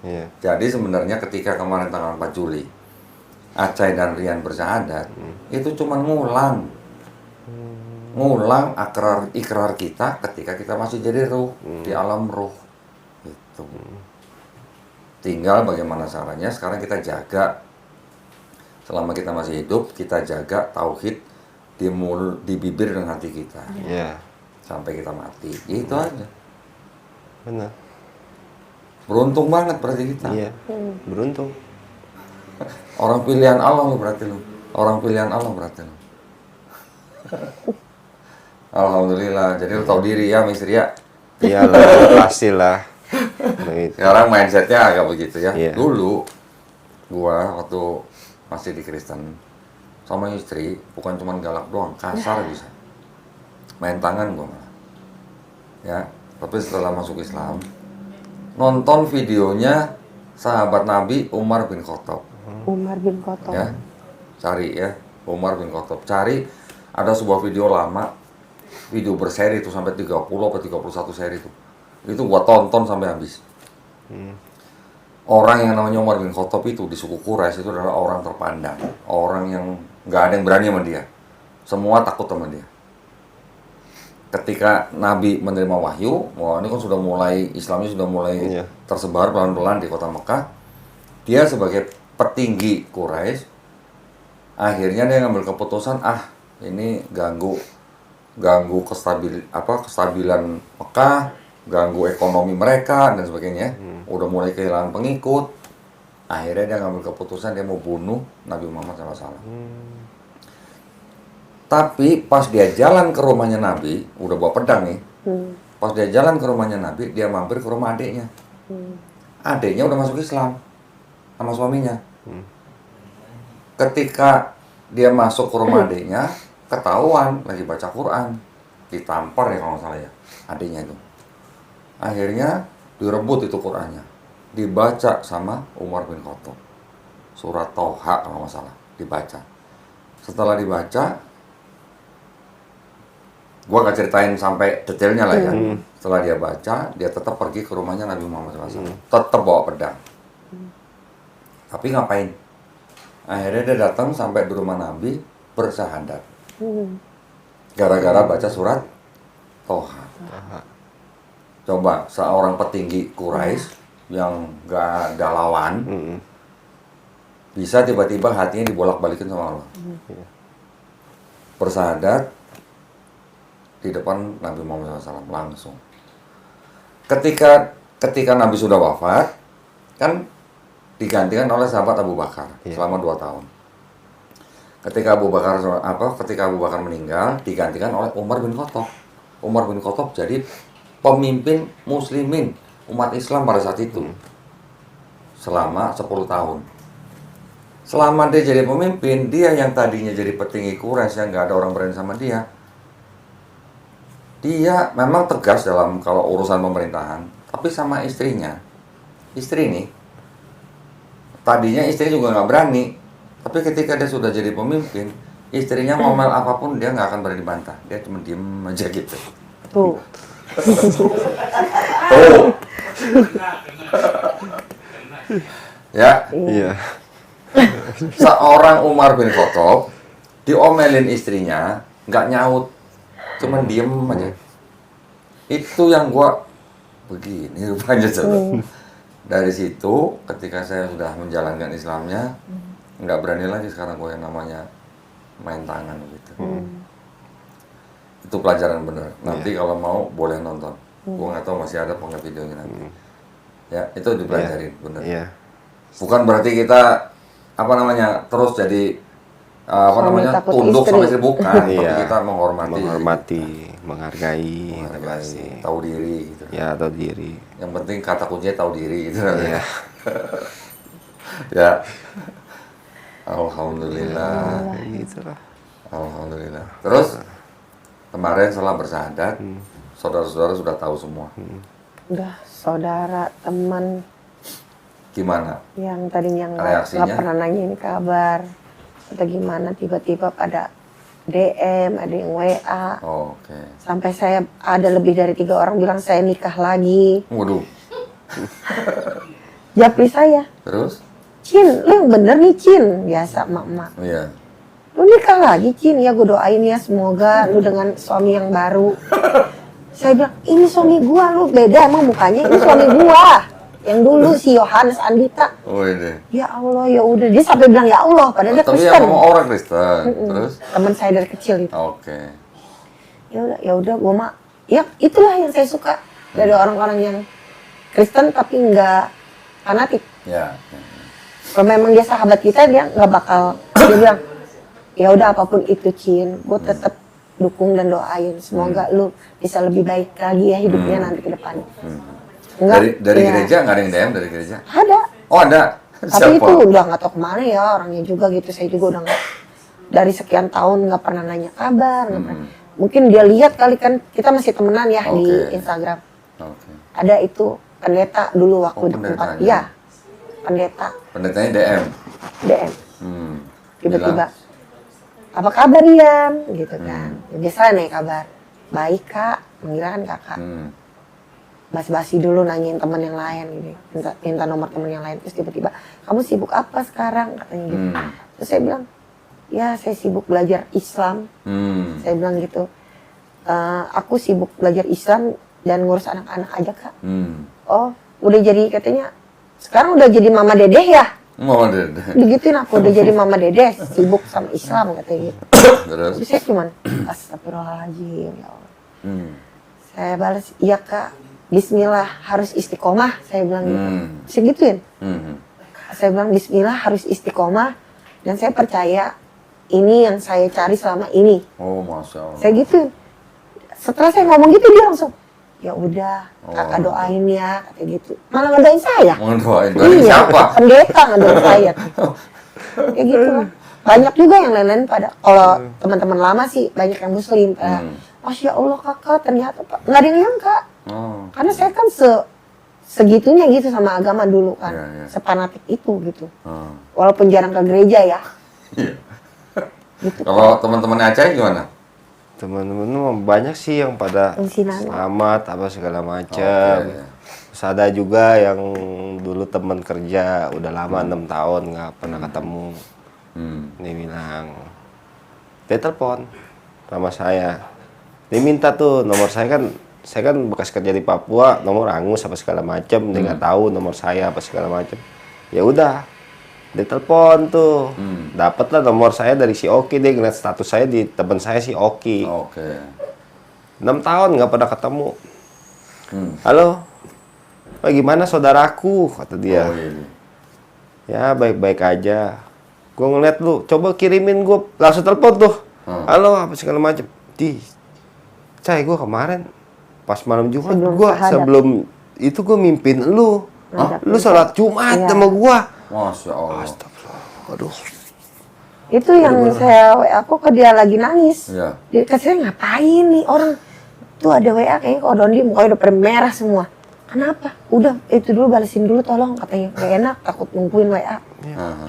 Iya. Jadi sebenarnya ketika kemarin tanggal 4 Juli, Acai dan Rian bersyahadat, itu cuma ngulang ikrar kita ketika kita masih jadi ruh di alam ruh. Gitu. Gitu. Tinggal bagaimana caranya sekarang kita jaga, selama kita masih hidup, kita jaga tauhid di mulut, di bibir dan hati kita. Iya. Sampai kita mati. Itu aja. Benar. Beruntung banget berarti kita. Iya. Beruntung. Orang pilihan Allah lo berarti lo. Orang pilihan Allah berarti lo. Alhamdulillah. Jadi lo tahu diri ya, istri ya. Iyalah, pastilah. Begitu. Sekarang mindsetnya agak begitu ya. Iya. Dulu gua waktu masih di Kristen sama istri bukan cuma galak doang, kasar bisa. Main tangan gua malah. Ya, tapi setelah masuk Islam nonton videonya sahabat Nabi Umar bin Khattab. Umar bin Khattab. Ya. Cari ya, Umar bin Khattab. Cari ada sebuah video lama, video berseri itu sampai 30 atau 31 seri itu. Itu gua tonton sampai habis. Orang yang namanya Umar bin Khattab itu di suku Quraisy itu adalah orang terpandang, orang yang nggak ada yang berani sama dia, semua takut sama dia. Ketika Nabi menerima wahyu, wah ini kan sudah mulai Islamnya sudah mulai Iya. tersebar pelan-pelan di kota Mekah. Dia sebagai petinggi Quraisy, akhirnya dia ngambil keputusan, ini ganggu kestabilan Mekah, ganggu ekonomi mereka dan sebagainya. Udah mulai kehilangan pengikut. Akhirnya dia ngambil keputusan dia mau bunuh Nabi Muhammad SAW. Tapi pas dia jalan ke rumahnya Nabi, udah bawa pedang nih. Pas dia jalan ke rumahnya Nabi, dia mampir ke rumah adiknya. Adiknya udah masuk Islam sama suaminya. Ketika dia masuk ke rumah adiknya, ketahuan lagi baca Quran, ditampar ya kalau nggak salah ya, adiknya itu. Akhirnya direbut itu Qurannya, dibaca sama Umar bin Khattab. Surat Toha kalau nggak salah, dibaca. Setelah dibaca, gua nggak ceritain sampai detailnya lah ya. Setelah dia baca, dia tetap pergi ke rumahnya Nabi Muhammad SAW. Tetap bawa pedang. Tapi ngapain? Akhirnya dia datang sampai di rumah Nabi, bersyahadat. Gara-gara baca surat Toha. Coba seorang petinggi Quraisy yang gak ada lawan, bisa tiba-tiba hatinya dibolak-balikin sama Allah. Bersyahadat di depan Nabi Muhammad SAW langsung. Ketika Nabi sudah wafat, kan digantikan oleh sahabat Abu Bakar selama 2 tahun. Ketika Abu Bakar meninggal, digantikan oleh Umar bin Khattab. Umar bin Khattab jadi pemimpin muslimin umat Islam pada saat itu selama 10 tahun. Selama dia jadi pemimpin, dia yang tadinya jadi petinggi Quraisy yang nggak ada orang berani sama dia. Dia memang tegas dalam kalau urusan pemerintahan, tapi sama istrinya. Istri nih, tadinya istri juga nggak berani, tapi ketika dia sudah jadi pemimpin, istrinya ngomel apapun dia nggak akan berani bantah. Dia cuma diem aja gitu. Tuh. Ya. Iya. Seorang Umar bin Khattab diomelin istrinya, nggak nyaut, cuman diem aja. Itu yang gua begini rupanya coba. Dari situ, ketika saya sudah menjalankan Islamnya, nggak berani lagi sekarang gua yang namanya main tangan gitu. Itu pelajaran bener. Nanti kalau mau boleh nonton. Gua nggak tahu masih ada pengen videonya nanti. Ya, itu dipelajarin bener. Iya. Bukan berarti kita terus jadi Suami takut tunduk istri. sama istri, bukan. Tapi Iya. kita menghormati, menghargai, tahu diri gitu. Ya, tahu diri. Yang penting kata kuncinya tahu diri gitu. Iya. Ya. Alhamdulillah. Gitu lah. Alhamdulillah. Terus kemarin setelah bersyahadat, saudara-saudara sudah tahu semua. Udah saudara, teman Gimana? yang tadinya Reaksinya? nggak pernah nanyain kabar atau gimana, tiba-tiba pada DM, ada yang WA. Oke. Sampai saya ada lebih dari 3 orang bilang saya nikah lagi. Waduh. Japri saya, Terus? Cin, lu yang bener nih Cin. Biasa emak-emak. Iya. Lu nikah lagi Cin, ya gue doain ya semoga lu dengan suami yang baru. Saya bilang, ini suami gua, lu beda emang mukanya, ini suami gua. Yang dulu si Yohanes Andita. Oh ini. Ya Allah, ya udah. Dia sampai bilang ya Allah, padahal dia Tapi Kristen. yang ngomong orang Kristen. Terus? Teman saya dari kecil itu. Oke. Ya udah, gua mah, ya itulah yang saya suka dari orang-orang yang Kristen tapi nggak fanatik. Ya. Kalau memang dia sahabat kita, dia nggak bakal, dia bilang, ya udah apapun itu Cin, gue tetap dukung dan doain. Semoga lu bisa lebih baik lagi ya hidupnya nanti ke depan. Dari ya. gereja nggak ada yang DM dari gereja? Ada. Oh ada. Tapi itu udah nggak tahu kemana ya orangnya juga gitu. Saya juga udah nggak, dari sekian tahun nggak pernah nanya kabar. Nggak pernah. Mungkin dia lihat kali kan kita masih temenan ya di Instagram. Ada itu pendeta dulu waktu di tempat. Iya. Pendeta. Pendetanya DM. DM. Tiba-tiba, apa kabar Ian? Gitu kan. Biasa nih kabar. Baik kak, manggilnya kan kakak. Basi-basi dulu nanyain teman yang lain gitu. Minta nomor teman yang lain. Terus tiba-tiba, kamu sibuk apa sekarang? Katanya gitu. Terus saya bilang, ya saya sibuk belajar Islam. Saya bilang gitu. Aku sibuk belajar Islam dan ngurus anak-anak aja kak. Oh, udah jadi katanya, sekarang udah jadi mama dedeh ya? Mama dedeh. Digituin aku, udah jadi mama dedeh, sibuk sama Islam katanya gitu. Terus? Terus saya cuman, astagfirullahaladzim ya Allah. Saya balas, iya kak, bismillah harus istiqomah, saya bilang gitu. Saya gituin. Saya bilang bismillah harus istiqomah, dan saya percaya ini yang saya cari selama ini. Oh Masya Allah. Saya gituin. Setelah saya ngomong gitu dia langsung, ya udah kakak doain ya, kayak gitu. Malah ngedoain saya. Ngedoain dari siapa? Pendeta ngedoain saya. Ya gitu lah. Banyak juga yang lain-lain pada, kalau teman-teman lama sih banyak yang muslim. Masya Allah kakak, ternyata Pak. Nggak ada yang nyangka. Karena saya kan segitunya gitu sama agama dulu kan. Sepanatik itu gitu. Walaupun jarang ke gereja ya. Gitu. Kalau teman-teman Aceh gimana? Teman-teman banyak sih yang pada selamat apa segala macam. Terus ada juga yang dulu teman kerja udah lama 6 tahun nggak pernah ketemu. Dia bilang, dia telepon sama saya. Dia minta tuh nomor saya kan bekas kerja di Papua, nomor Angus apa segala macam. Dia nggak tahu nomor saya apa segala macam. Ya udah, dia telepon tuh, dapatlah nomor saya dari si Oki. Dia ngeliat status saya di teman saya si Oki. 6 tahun nggak pernah ketemu. Halo, gimana saudaraku? Kata dia. Ya baik-baik aja. Gue ngeliat lu, coba kirimin gue, langsung telepon tuh. Halo, apa segala macam. Cai, gue kemarin pas malam Jumat, gue sebelum itu gue mimpin lu. Lu sholat Jumat sama gue. Masya Allah. Astagfirullah. Aduh. Itu yang saya WA aku ke dia lagi nangis. Dia kasih ngapain nih orang tuh ada WA kayaknya kalau Dondi mukanya udah pada merah semua. Kenapa? Udah itu dulu balesin dulu tolong katanya. Gak enak takut nungguin WA.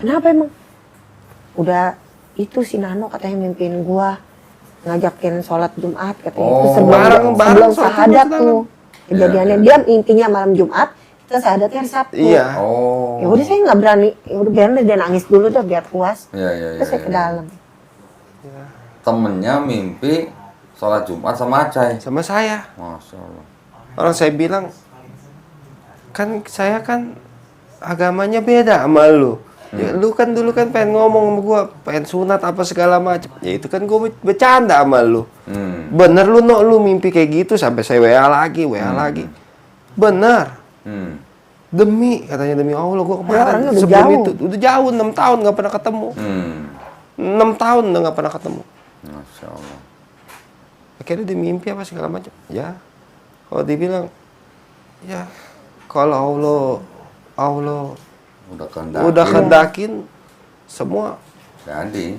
Kenapa emang? Udah itu si Nano katanya mimpin gua ngajakin sholat Jumat katanya. Itu sebelum sahadat tuh kejadiannya. Dia intinya malam Jumat. Kita sahadatnya hari Sabtu. Iya. Ya udah saya nggak berani. Ya udah biarin dia nangis dulu dah biar puas. Terus saya ke dalam. Temennya mimpi sholat Jumat sama Acai. Sama saya. Masya Allah. Orang saya bilang, kan saya kan agamanya beda sama lu. Ya, lu kan dulu kan pengen ngomong sama gua, pengen sunat apa segala macam. Ya itu kan gua bercanda sama lu. Bener lu mimpi kayak gitu sampai saya WA lagi. Bener. Demi katanya demi Allah gua kemarin sebelum itu udah jauh 6 tahun nggak pernah ketemu. 6 tahun udah nggak pernah ketemu. Masya Allah. Akhirnya dia mimpi apa segala macam. Ya, kalau dibilang, ya kalau Allah udah kehendakin semua jadi.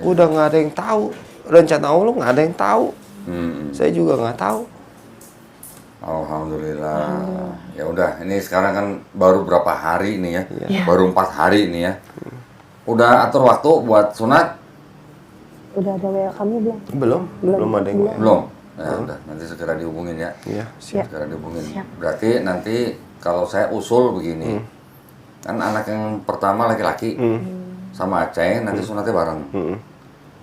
Udah nggak ada yang tahu rencana Allah, nggak ada yang tahu. Saya juga nggak tahu. Alhamdulillah. Ya udah, ini sekarang kan baru berapa hari ini ya? Baru 4 hari ini ya. Udah atur waktu buat sunat? Udah ada WA kamu belum? Belum ada yang WA. Belum. Ya udah, nanti segera dihubungin ya. Iya, siap. Segera dihubungin. Berarti nanti kalau saya usul begini, kan anak yang pertama laki-laki sama Aceh nanti sunatnya bareng.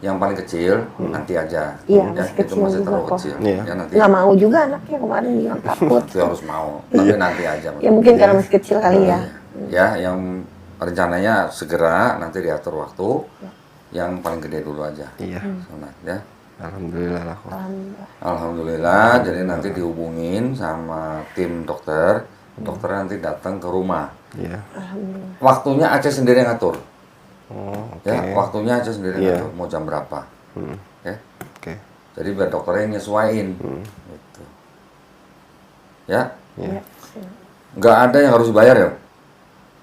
yang paling kecil nanti aja. Iya, ya, masih itu kecil masih juga terlalu kok. kecil. Iya. Ya nanti Nggak mau juga anaknya kemarin bilang takut. itu harus mau, tapi nanti aja. Ya mungkin karena masih kecil kali ya. Ya, yang rencananya segera nanti diatur waktu. Yang paling gede dulu aja. Iya. Sunat ya. Alhamdulillah lah kok. Alhamdulillah. Alhamdulillah, jadi nanti dihubungin sama tim dokter. Dokter nanti datang ke rumah. Iya. Alhamdulillah. Waktunya Aceh sendiri yang ngatur. Oh, oke. Ya, waktunya Aceh sendiri Iya. ngatur. Mau jam berapa? Ya. Oke. Jadi biar dokternya yang nyesuaiin. Gitu. Ya, Iya. Ya. nggak ada yang harus bayar ya.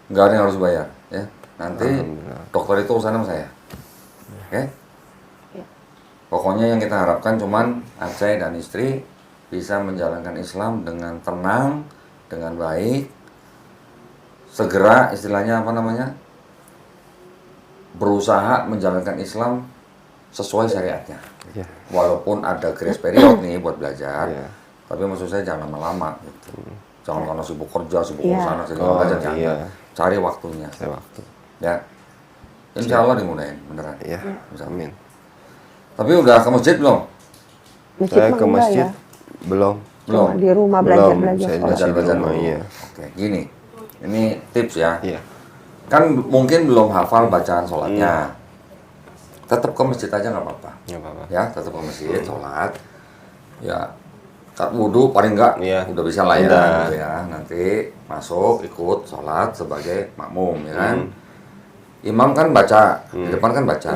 Nggak ada yang harus bayar. Ya, nanti Alhamdulillah. dokter itu urusan sama saya. Oke. Ya. Pokoknya yang kita harapkan cuman Aceh dan istri bisa menjalankan Islam dengan tenang, dengan baik, segera istilahnya apa namanya, berusaha menjalankan Islam sesuai syariatnya. Iya. Walaupun ada grace period nih buat belajar, Iya. tapi maksud saya jangan lama-lama gitu. Jangan karena sibuk kerja, sibuk Iya. urusan, sibuk Oh, belajar, jangan. iya. Cari waktunya. Saya waktu. Ya, insya Allah dimudahin, beneran. Iya. Insya Allah. Amin. Tapi udah ke masjid belum? Masjid Saya mah ke enggak masjid ya. belum. Belum. Cuma di rumah Belum. belajar-belajar. Saya sholat. masih di Belajar rumah, dulu. iya. Oke, gini. Ini tips ya. Iya. Kan mungkin belum hafal bacaan sholatnya. Tetap ke masjid aja nggak apa-apa. Nggak apa-apa. Ya, tetap ke masjid, sholat. Ya, tak wudhu paling enggak Iya. udah bisa lah ya, Udah. gitu ya. Nanti masuk ikut sholat sebagai makmum ya kan. Imam kan baca, di depan kan baca.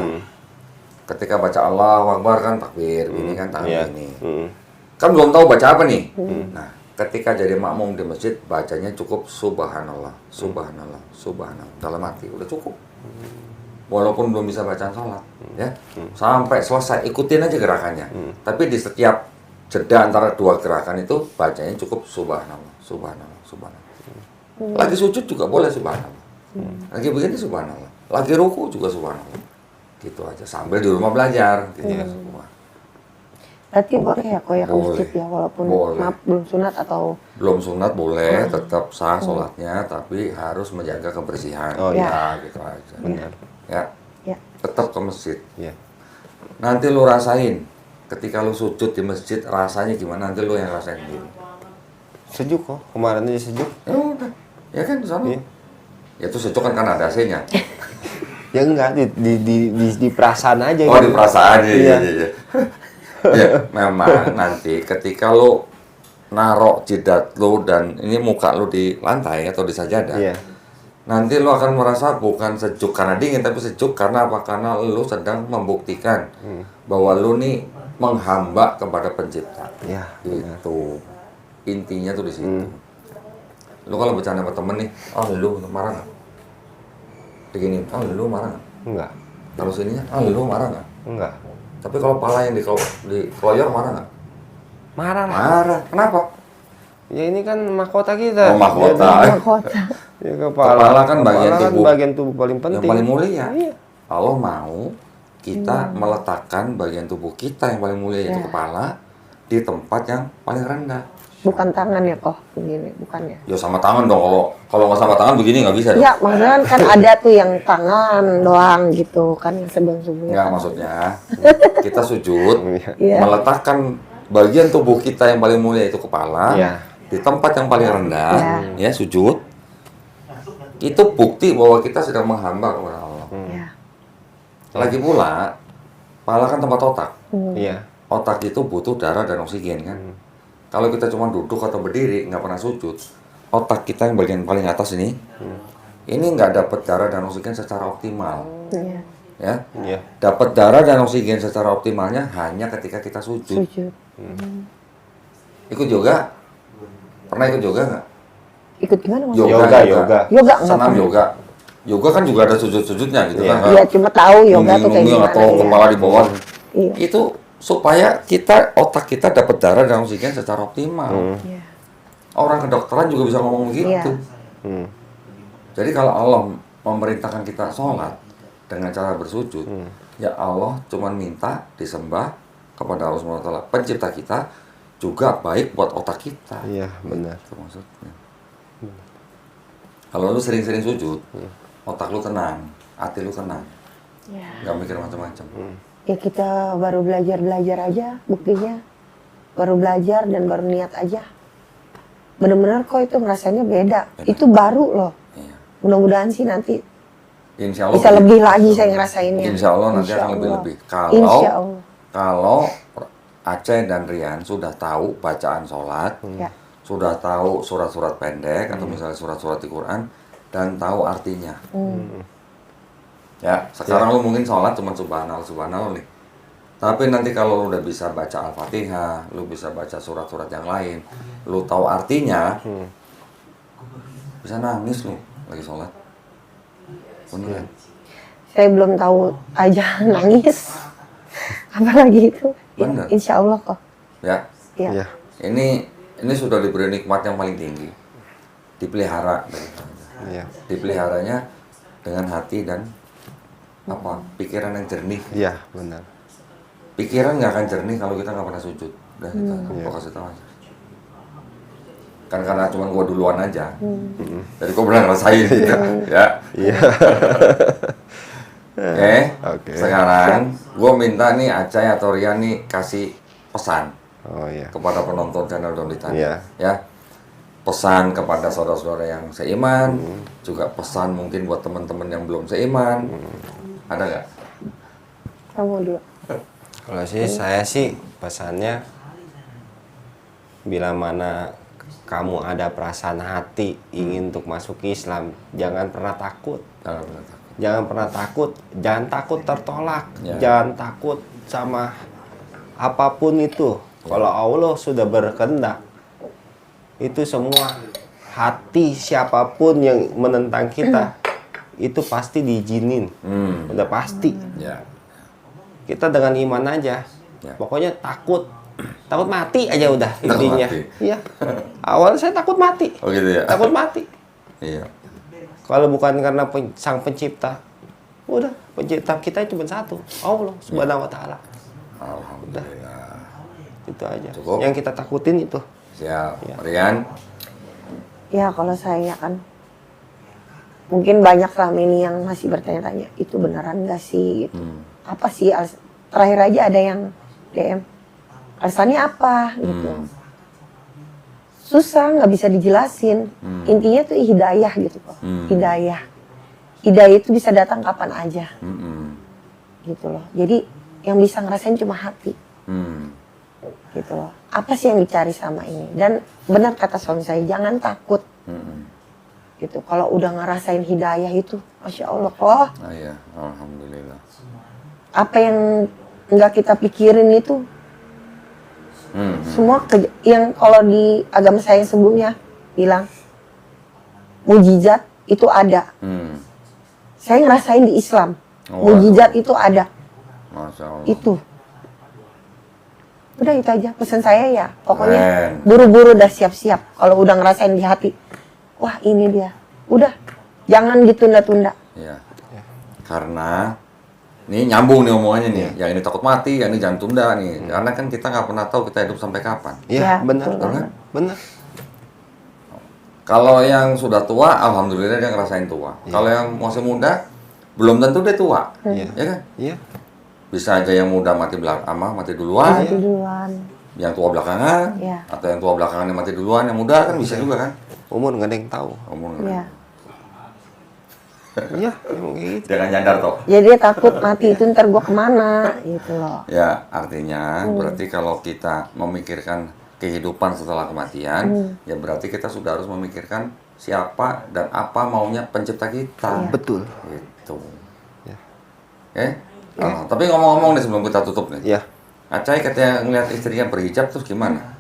Ketika baca Allahu Akbar kan takbir, ini kan tangan Iya. ini. Mm. Kan belum tahu baca apa nih. Nah, ketika jadi makmum di masjid bacanya cukup subhanallah, subhanallah, subhanallah dalam hati udah cukup. Walaupun belum bisa bacaan sholat, ya sampai selesai ikutin aja gerakannya. Tapi di setiap jeda antara dua gerakan itu bacanya cukup subhanallah, subhanallah, subhanallah. Lagi sujud juga boleh subhanallah. Lagi begini subhanallah. Lagi ruku juga subhanallah. Gitu aja sambil di rumah belajar gitu ya semua. Berarti boleh ya kok ya ke Boleh. masjid ya walaupun Boleh. maaf belum sunat atau Belum sunat boleh tetap sah sholatnya tapi harus menjaga kebersihan. Oh, ya, gitu aja. Benar. Ya, ya. tetap ke masjid. Iya. Nanti lu rasain ketika lu sujud di masjid rasanya gimana nanti lu yang rasain sendiri. Sejuk kok. Kemarin aja sejuk. Ya udah. Ya kan di sana. Iya. Ya itu sejuk kan karena ada AC-nya. Ya enggak di perasaan aja Oh, gitu. di perasaan ya. Iya. Iya. Ya, memang nanti ketika lu narok jidat lu dan ini muka lu di lantai atau di sajadah. Iya. Nanti lu akan merasa bukan sejuk karena dingin tapi sejuk karena apa? Karena lu sedang membuktikan bahwa lu nih menghamba kepada pencipta. Iya. Itu intinya tuh di situ. Lu kalau bercanda sama temen nih, lu marah nggak? Begini, lu marah nggak? Enggak. Kalau sininya, lu marah nggak? Enggak. Tapi kalau pala yang dikeloyor marah nggak? Marah lah. Marah. Kenapa? Ya ini kan mahkota kita. Oh, mahkota. Mahkota. Ya, Kepala kan bagian Kepala tubuh. bagian tubuh paling penting. Yang paling mulia. Iya. Allah mau kita meletakkan bagian tubuh kita yang paling mulia yaitu kepala di tempat yang paling rendah. Bukan tangan ya kok begini, bukannya. Ya sama tangan dong. Kalau nggak sama tangan begini nggak bisa dong. Ya, maksudnya kan ada tuh yang tangan doang gitu kan yang sebelum-sebelumnya. Nggak maksudnya kita sujud Iya. meletakkan bagian tubuh kita yang paling mulia itu kepala Iya. di tempat yang paling rendah ya sujud. Itu bukti bahwa kita sedang menghamba kepada Allah. Ya. Lagi pula, kepala kan tempat otak. Iya. Otak itu butuh darah dan oksigen kan. Kalau kita cuma duduk atau berdiri, nggak pernah sujud, otak kita yang bagian paling atas ini nggak dapat darah dan oksigen secara optimal. Iya. Ya, Iya. dapat darah dan oksigen secara optimalnya hanya ketika kita sujud. Sujud. Ikut yoga? Pernah ikut yoga nggak? Ikut gimana mas? Yoga. Yoga enggak Senam pernah. yoga. Yoga kan juga ada sujud-sujudnya gitu Iya. kan. Iya, cuma tahu yoga tuh kayak Nungging-nungging gimana. atau Iya. kepala di bawah. Iya. Itu supaya otak kita dapat darah dan oksigen secara optimal. Iya. Orang kedokteran juga bisa ngomong begitu. Iya. Jadi kalau Allah memerintahkan kita sholat dengan cara bersujud, ya Allah cuma minta disembah kepada Allah SWT, pencipta kita, juga baik buat otak kita. Iya, benar. Itu maksudnya. Kalau lu sering-sering sujud, otak lu tenang, hati lu tenang. nggak mikir macam-macam. Ya kita baru belajar aja buktinya. Baru belajar dan baru niat aja. Bener-bener kok itu ngerasainnya beda. Itu baru loh. Iya. Mudah-mudahan sih nanti Insya Allah bisa lebih lagi saya ngerasainnya. Insya Allah nanti Insya akan Allah. lebih-lebih. Insya Allah. Kalau Aceh dan Rian sudah tahu bacaan sholat, Ya. sudah tahu surat-surat pendek atau misalnya surat-surat di Quran dan tahu artinya. Ya, sekarang lu mungkin sholat cuma subhanallah subhanallah nih. Tapi nanti kalau lu udah bisa baca Al-Fatihah, lu bisa baca surat-surat yang lain, lu tahu artinya, bisa nangis lu lagi sholat. Beneran. Saya belum tahu aja nangis. Apalagi itu. Ya, Bener. insya Allah kok. Ya, Ya. Iya. ini sudah diberi nikmat yang paling tinggi. Dipelihara. Iya. Dipeliharanya dengan hati dan pikiran yang jernih. Iya, benar. Pikiran nggak akan jernih kalau kita nggak pernah sujud. Udah kita gua kasih tahu aja. Kan karena cuma gua duluan aja. Jadi gua pernah ngerasain gitu. Ya. Iya. Oke. Sekarang gua minta nih Acai atau Rian nih kasih pesan Oh iya. kepada penonton channel Don Ditanya. Iya. Ya. Pesan kepada saudara-saudara yang seiman, juga pesan mungkin buat teman-teman yang belum seiman. Ada nggak? Kamu dulu. Kalau saya sih pesannya, bila mana kamu ada perasaan hati ingin untuk masuk Islam, jangan pernah takut. Jangan pernah takut. Jangan pernah takut. Jangan takut tertolak. Ya. Jangan takut sama apapun itu. Kalau Allah sudah berkehendak, itu semua hati siapapun yang menentang kita itu pasti diizinin. Udah pasti. Ya. Kita dengan iman aja. Ya. Pokoknya takut mati aja udah Takut intinya. mati. Iya. Awalnya saya takut mati. Oh gitu ya. Takut mati. Iya. Kalau bukan karena sang pencipta, udah pencipta kita cuma satu, Allah Subhanahu wa taala. Alhamdulillah. Itu aja. Cukup. Yang kita takutin itu. Siap. Ya. Rian. Ya kalau saya kan mungkin banyak selama ini yang masih bertanya-tanya itu beneran gak sih gitu. Apa sih terakhir aja ada yang DM alasannya apa gitu. Susah nggak bisa dijelasin. Intinya tuh hidayah gitu kok. Hidayah itu bisa datang kapan aja gitu loh. Jadi yang bisa ngerasain cuma hati gitu loh. Apa sih yang dicari sama ini? Dan benar kata suami saya, jangan takut gitu. Kalau udah ngerasain hidayah itu, masya Allah kok. Ah, iya. Alhamdulillah. Apa yang nggak kita pikirin itu, semua yang kalau di agama saya yang sebelumnya bilang mujizat itu ada. Saya ngerasain di Islam, mujizat itu ada. Masya Allah. Itu. Udah itu aja pesan saya ya. Pokoknya Keren. buru-buru udah siap-siap. Kalau udah ngerasain di hati, wah ini dia. Udah, jangan ditunda-tunda. Iya. Karena ini nyambung nih omongannya nih. Yang ini takut mati, yang ini jangan tunda nih. Karena kan kita nggak pernah tahu kita hidup sampai kapan. Iya, Ya, benar. betul banget. Benar. Kalau yang sudah tua, alhamdulillah dia ngerasain tua. Kalau yang masih muda, belum tentu dia tua. Iya. Ya kan? Iya. Bisa aja yang muda mati mati duluan, Mati duluan. yang tua belakangan, Iya. atau yang tua belakangan yang mati duluan, yang muda kan bisa juga kan? Umur nggak ada yang tahu. Omong Ya. Iya, emang kayak gitu. jangan nyadar toh. Jadi dia takut mati itu ntar gua kemana gitu loh. Ya, artinya berarti kalau kita memikirkan kehidupan setelah kematian, ya berarti kita sudah harus memikirkan siapa dan apa maunya pencipta kita. Betul. Gitu. Ya. Oke? Tapi ngomong-ngomong nih sebelum kita tutup nih. Ya. Acai katanya ngeliat istrinya berhijab terus gimana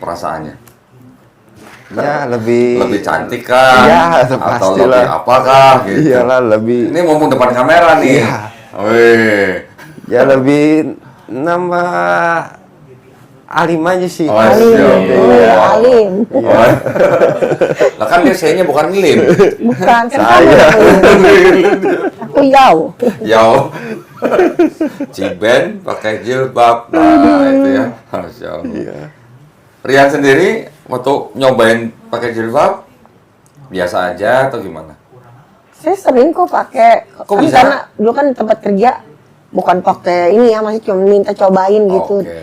perasaannya? Ya, lebih Lebih cantik kah? Ya, Atau pastilah. lebih apakah gitu? Iyalah, lebih Ini mumpung depan kamera nih. Iya. Wih. ya lebih nambah alim aja sih. Oh, Alim, iya. alim. Oh. Lah kan dia saya-nya bukan lim. Bukan, kan Saya. kamu yang aku yau. Yao. Ciben pakai jilbab. Nah, itu ya. Masya Allah. Iya. Rian sendiri waktu nyobain pakai jilbab biasa aja atau gimana? Saya sering kok pakai. Kok Kan bisa? karena dulu kan tempat kerja bukan pakai ini ya, masih cuma minta cobain gitu Oke.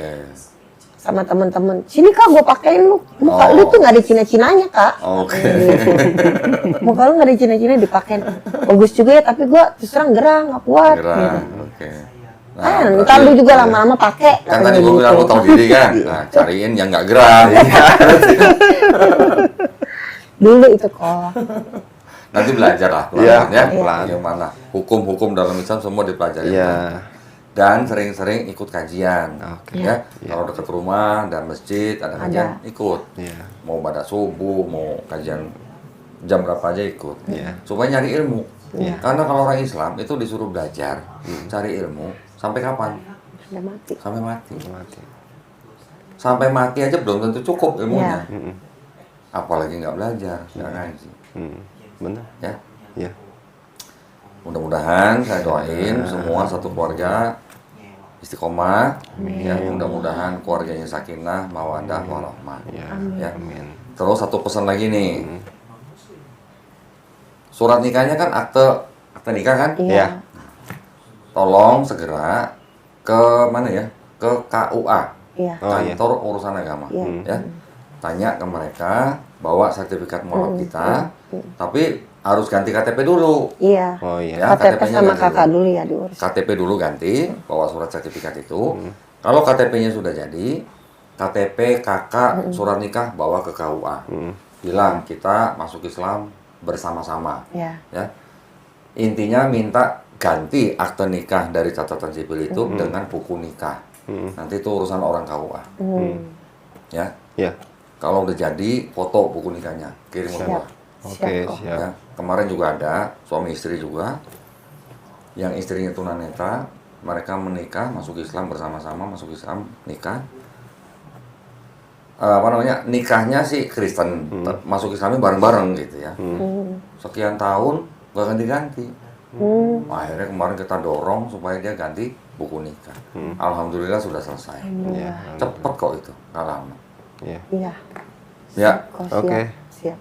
sama teman-teman. Sini Kak, gue pakein lu. Muka Oh. lu tuh nggak ada Cina-cinanya Kak. Oke. Gitu. Muka lu nggak ada Cina-cina dipakein. Bagus juga ya, tapi gue terus terang gerah nggak kuat. Gerah. Gitu. Oke. Ah, berarti- ntar lu juga lama-lama pakai. kan katanya tadi gue bilang gitu. lu tahu diri kan. Nah, cariin yang nggak gerah. Dulu itu kok. Nanti belajar lah Iya, pelan-pelan ya. pelan. Gimana? Hukum-hukum dalam Islam semua dipelajari. Iya. Dan sering-sering ikut kajian. Oke. Ya. Iya. Kalau dekat rumah dan masjid ada kajian, ikut. Iya. Mau pada subuh, mau kajian jam berapa aja ikut. Iya. Supaya nyari ilmu. Iya. Karena kalau orang Islam itu disuruh belajar, cari ilmu sampai kapan? Udah mati. Sampai mati. Mati. Sampai mati aja belum tentu cukup ilmunya. Iya. Apalagi nggak belajar, nggak ngaji. Benar. Ya. Iya. Mudah-mudahan saya doain semua satu keluarga istiqomah, ya mudah-mudahan keluarganya sakinah, mawaddah, warahmah. Iya. Ya. Amin. Terus satu pesan lagi nih, surat nikahnya kan akte nikah kan? Iya. Tolong segera ke mana ya? Ke KUA, Iya. Oh, iya. kantor urusan agama, Iya. ya. Tanya ke mereka, bawa sertifikat mualaf kita, tapi harus ganti KTP dulu. Iya. Oh iya. Ya, KTP KTP-nya sama ganti kakak dulu. dulu ya diurus. KTP dulu ganti, bawa surat sertifikat itu. Kalau KTP-nya sudah jadi, KTP kakak surat nikah bawa ke KUA. Bilang kita masuk Islam bersama-sama. Iya. Ya. Intinya minta ganti akte nikah dari catatan sipil itu dengan buku nikah. Nanti itu urusan orang KUA. Ya. Iya. Kalau udah jadi, foto buku nikahnya, kirim ke Siap. gua. Oke, Siap kok. siap. Ya, kemarin juga ada suami istri juga yang istrinya tunanetra, mereka menikah masuk Islam bersama-sama, masuk Islam nikah. Apa namanya, nikahnya sih Kristen, masuk Islamnya bareng-bareng gitu ya. Sekian tahun gak ganti-ganti. Akhirnya kemarin kita dorong supaya dia ganti buku nikah. Alhamdulillah sudah selesai. Iya. Cepet kok itu, nggak lama. Iya. Iya. Ya, Kok siap. Oke. Siap.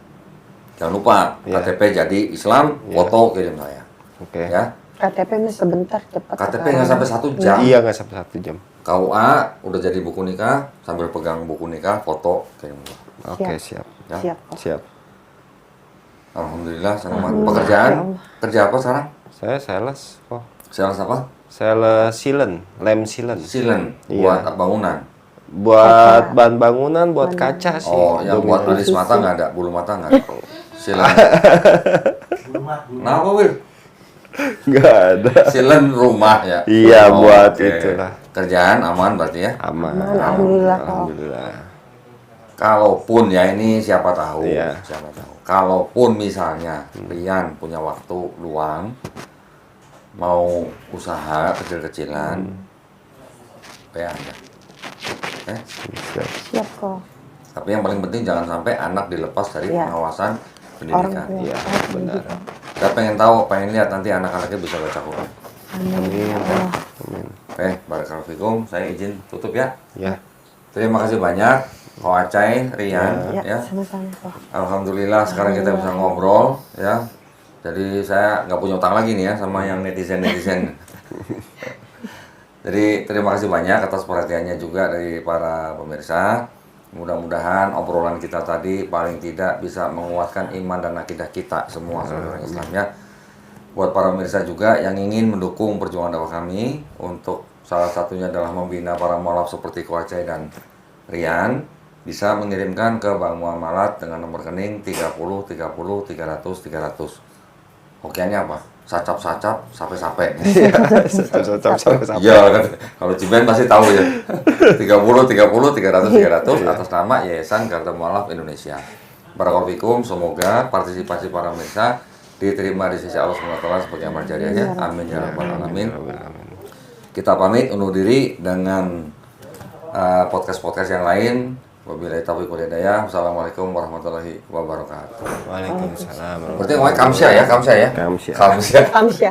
jangan lupa Iya. KTP jadi Islam, foto kirim saya. Oke. Ya, KTP mah sebentar cepat. KTP sekarang. nggak sampai 1 jam. Iya, nggak sampai 1 jam. KUA udah jadi buku nikah, sambil pegang buku nikah, foto kirim gua. Oke, siap. Ya. Siap kok. Siap. Alhamdulillah, senang banget. Alhamdulillah, Pekerjaan, ya Allah. kerja apa sekarang? Saya sales kok. Sales apa? Sales silen, lem silen. Silen, Iya. buat bangunan. Buat bahan bangunan, buat kaca sih. Oh, yang buat Dominan. alis mata nggak ada, bulu mata nggak ada. Silen. Kenapa, Wil? Nggak ada. Silen rumah ya? Iya, Oh, buat oke. itulah. Kerjaan aman berarti ya? Aman. Alhamdulillah kok. Alhamdulillah. Kalaupun ya ini siapa tahu, Iya. siapa tahu. Kalaupun misalnya Rian punya waktu luang, mau usaha kecil-kecilan, kayak aja. Siap. Siap kok. Tapi yang paling penting jangan sampai anak dilepas dari Iya. pengawasan Orang pendidikan. tua. Iya, Oh, benar. gitu. Saya pengen tahu, pengen lihat nanti anak-anaknya bisa baca Quran. Amin. Ya Allah. Amin. Oke, barakallahu fikum. Saya izin tutup ya. Ya. Terima kasih banyak, Ko Acai, Rian, Ya, ya. sama-sama kok. Alhamdulillah sekarang kita bisa ngobrol, ya. Jadi saya nggak punya utang lagi nih ya sama yang netizen. Jadi terima kasih banyak atas perhatiannya juga dari para pemirsa. Mudah-mudahan obrolan kita tadi paling tidak bisa menguatkan iman dan akidah kita semua sebagai orang Islam ya. Buat para pemirsa juga yang ingin mendukung perjuangan dakwah kami, untuk salah satunya adalah membina para mualaf seperti Ko Acai dan Rian, bisa mengirimkan ke Bank Muamalat dengan nomor rekening 30 30 300 300. Okeannya apa? Sacap-sacap, sape-sape. Sampai-sampai. Iya kan, kalau Ciben pasti tahu ya. 30 30 300 300 atas nama Yayasan Garda Mualaf Indonesia. Barakallahu fikum, semoga partisipasi para pemirsa diterima di sisi Allah SWT sebagai amal jariahnya. Amin ya rabbal alamin. Kita pamit undur diri dengan podcast-podcast yang lain. Wabillahi taufiq wal hidayah. Wassalamualaikum warahmatullahi wabarakatuh. Waalaikumsalam. Berarti ngomongnya Kamsya ya, Kamsya ya? Kamsya. Kamsya. Kamsya.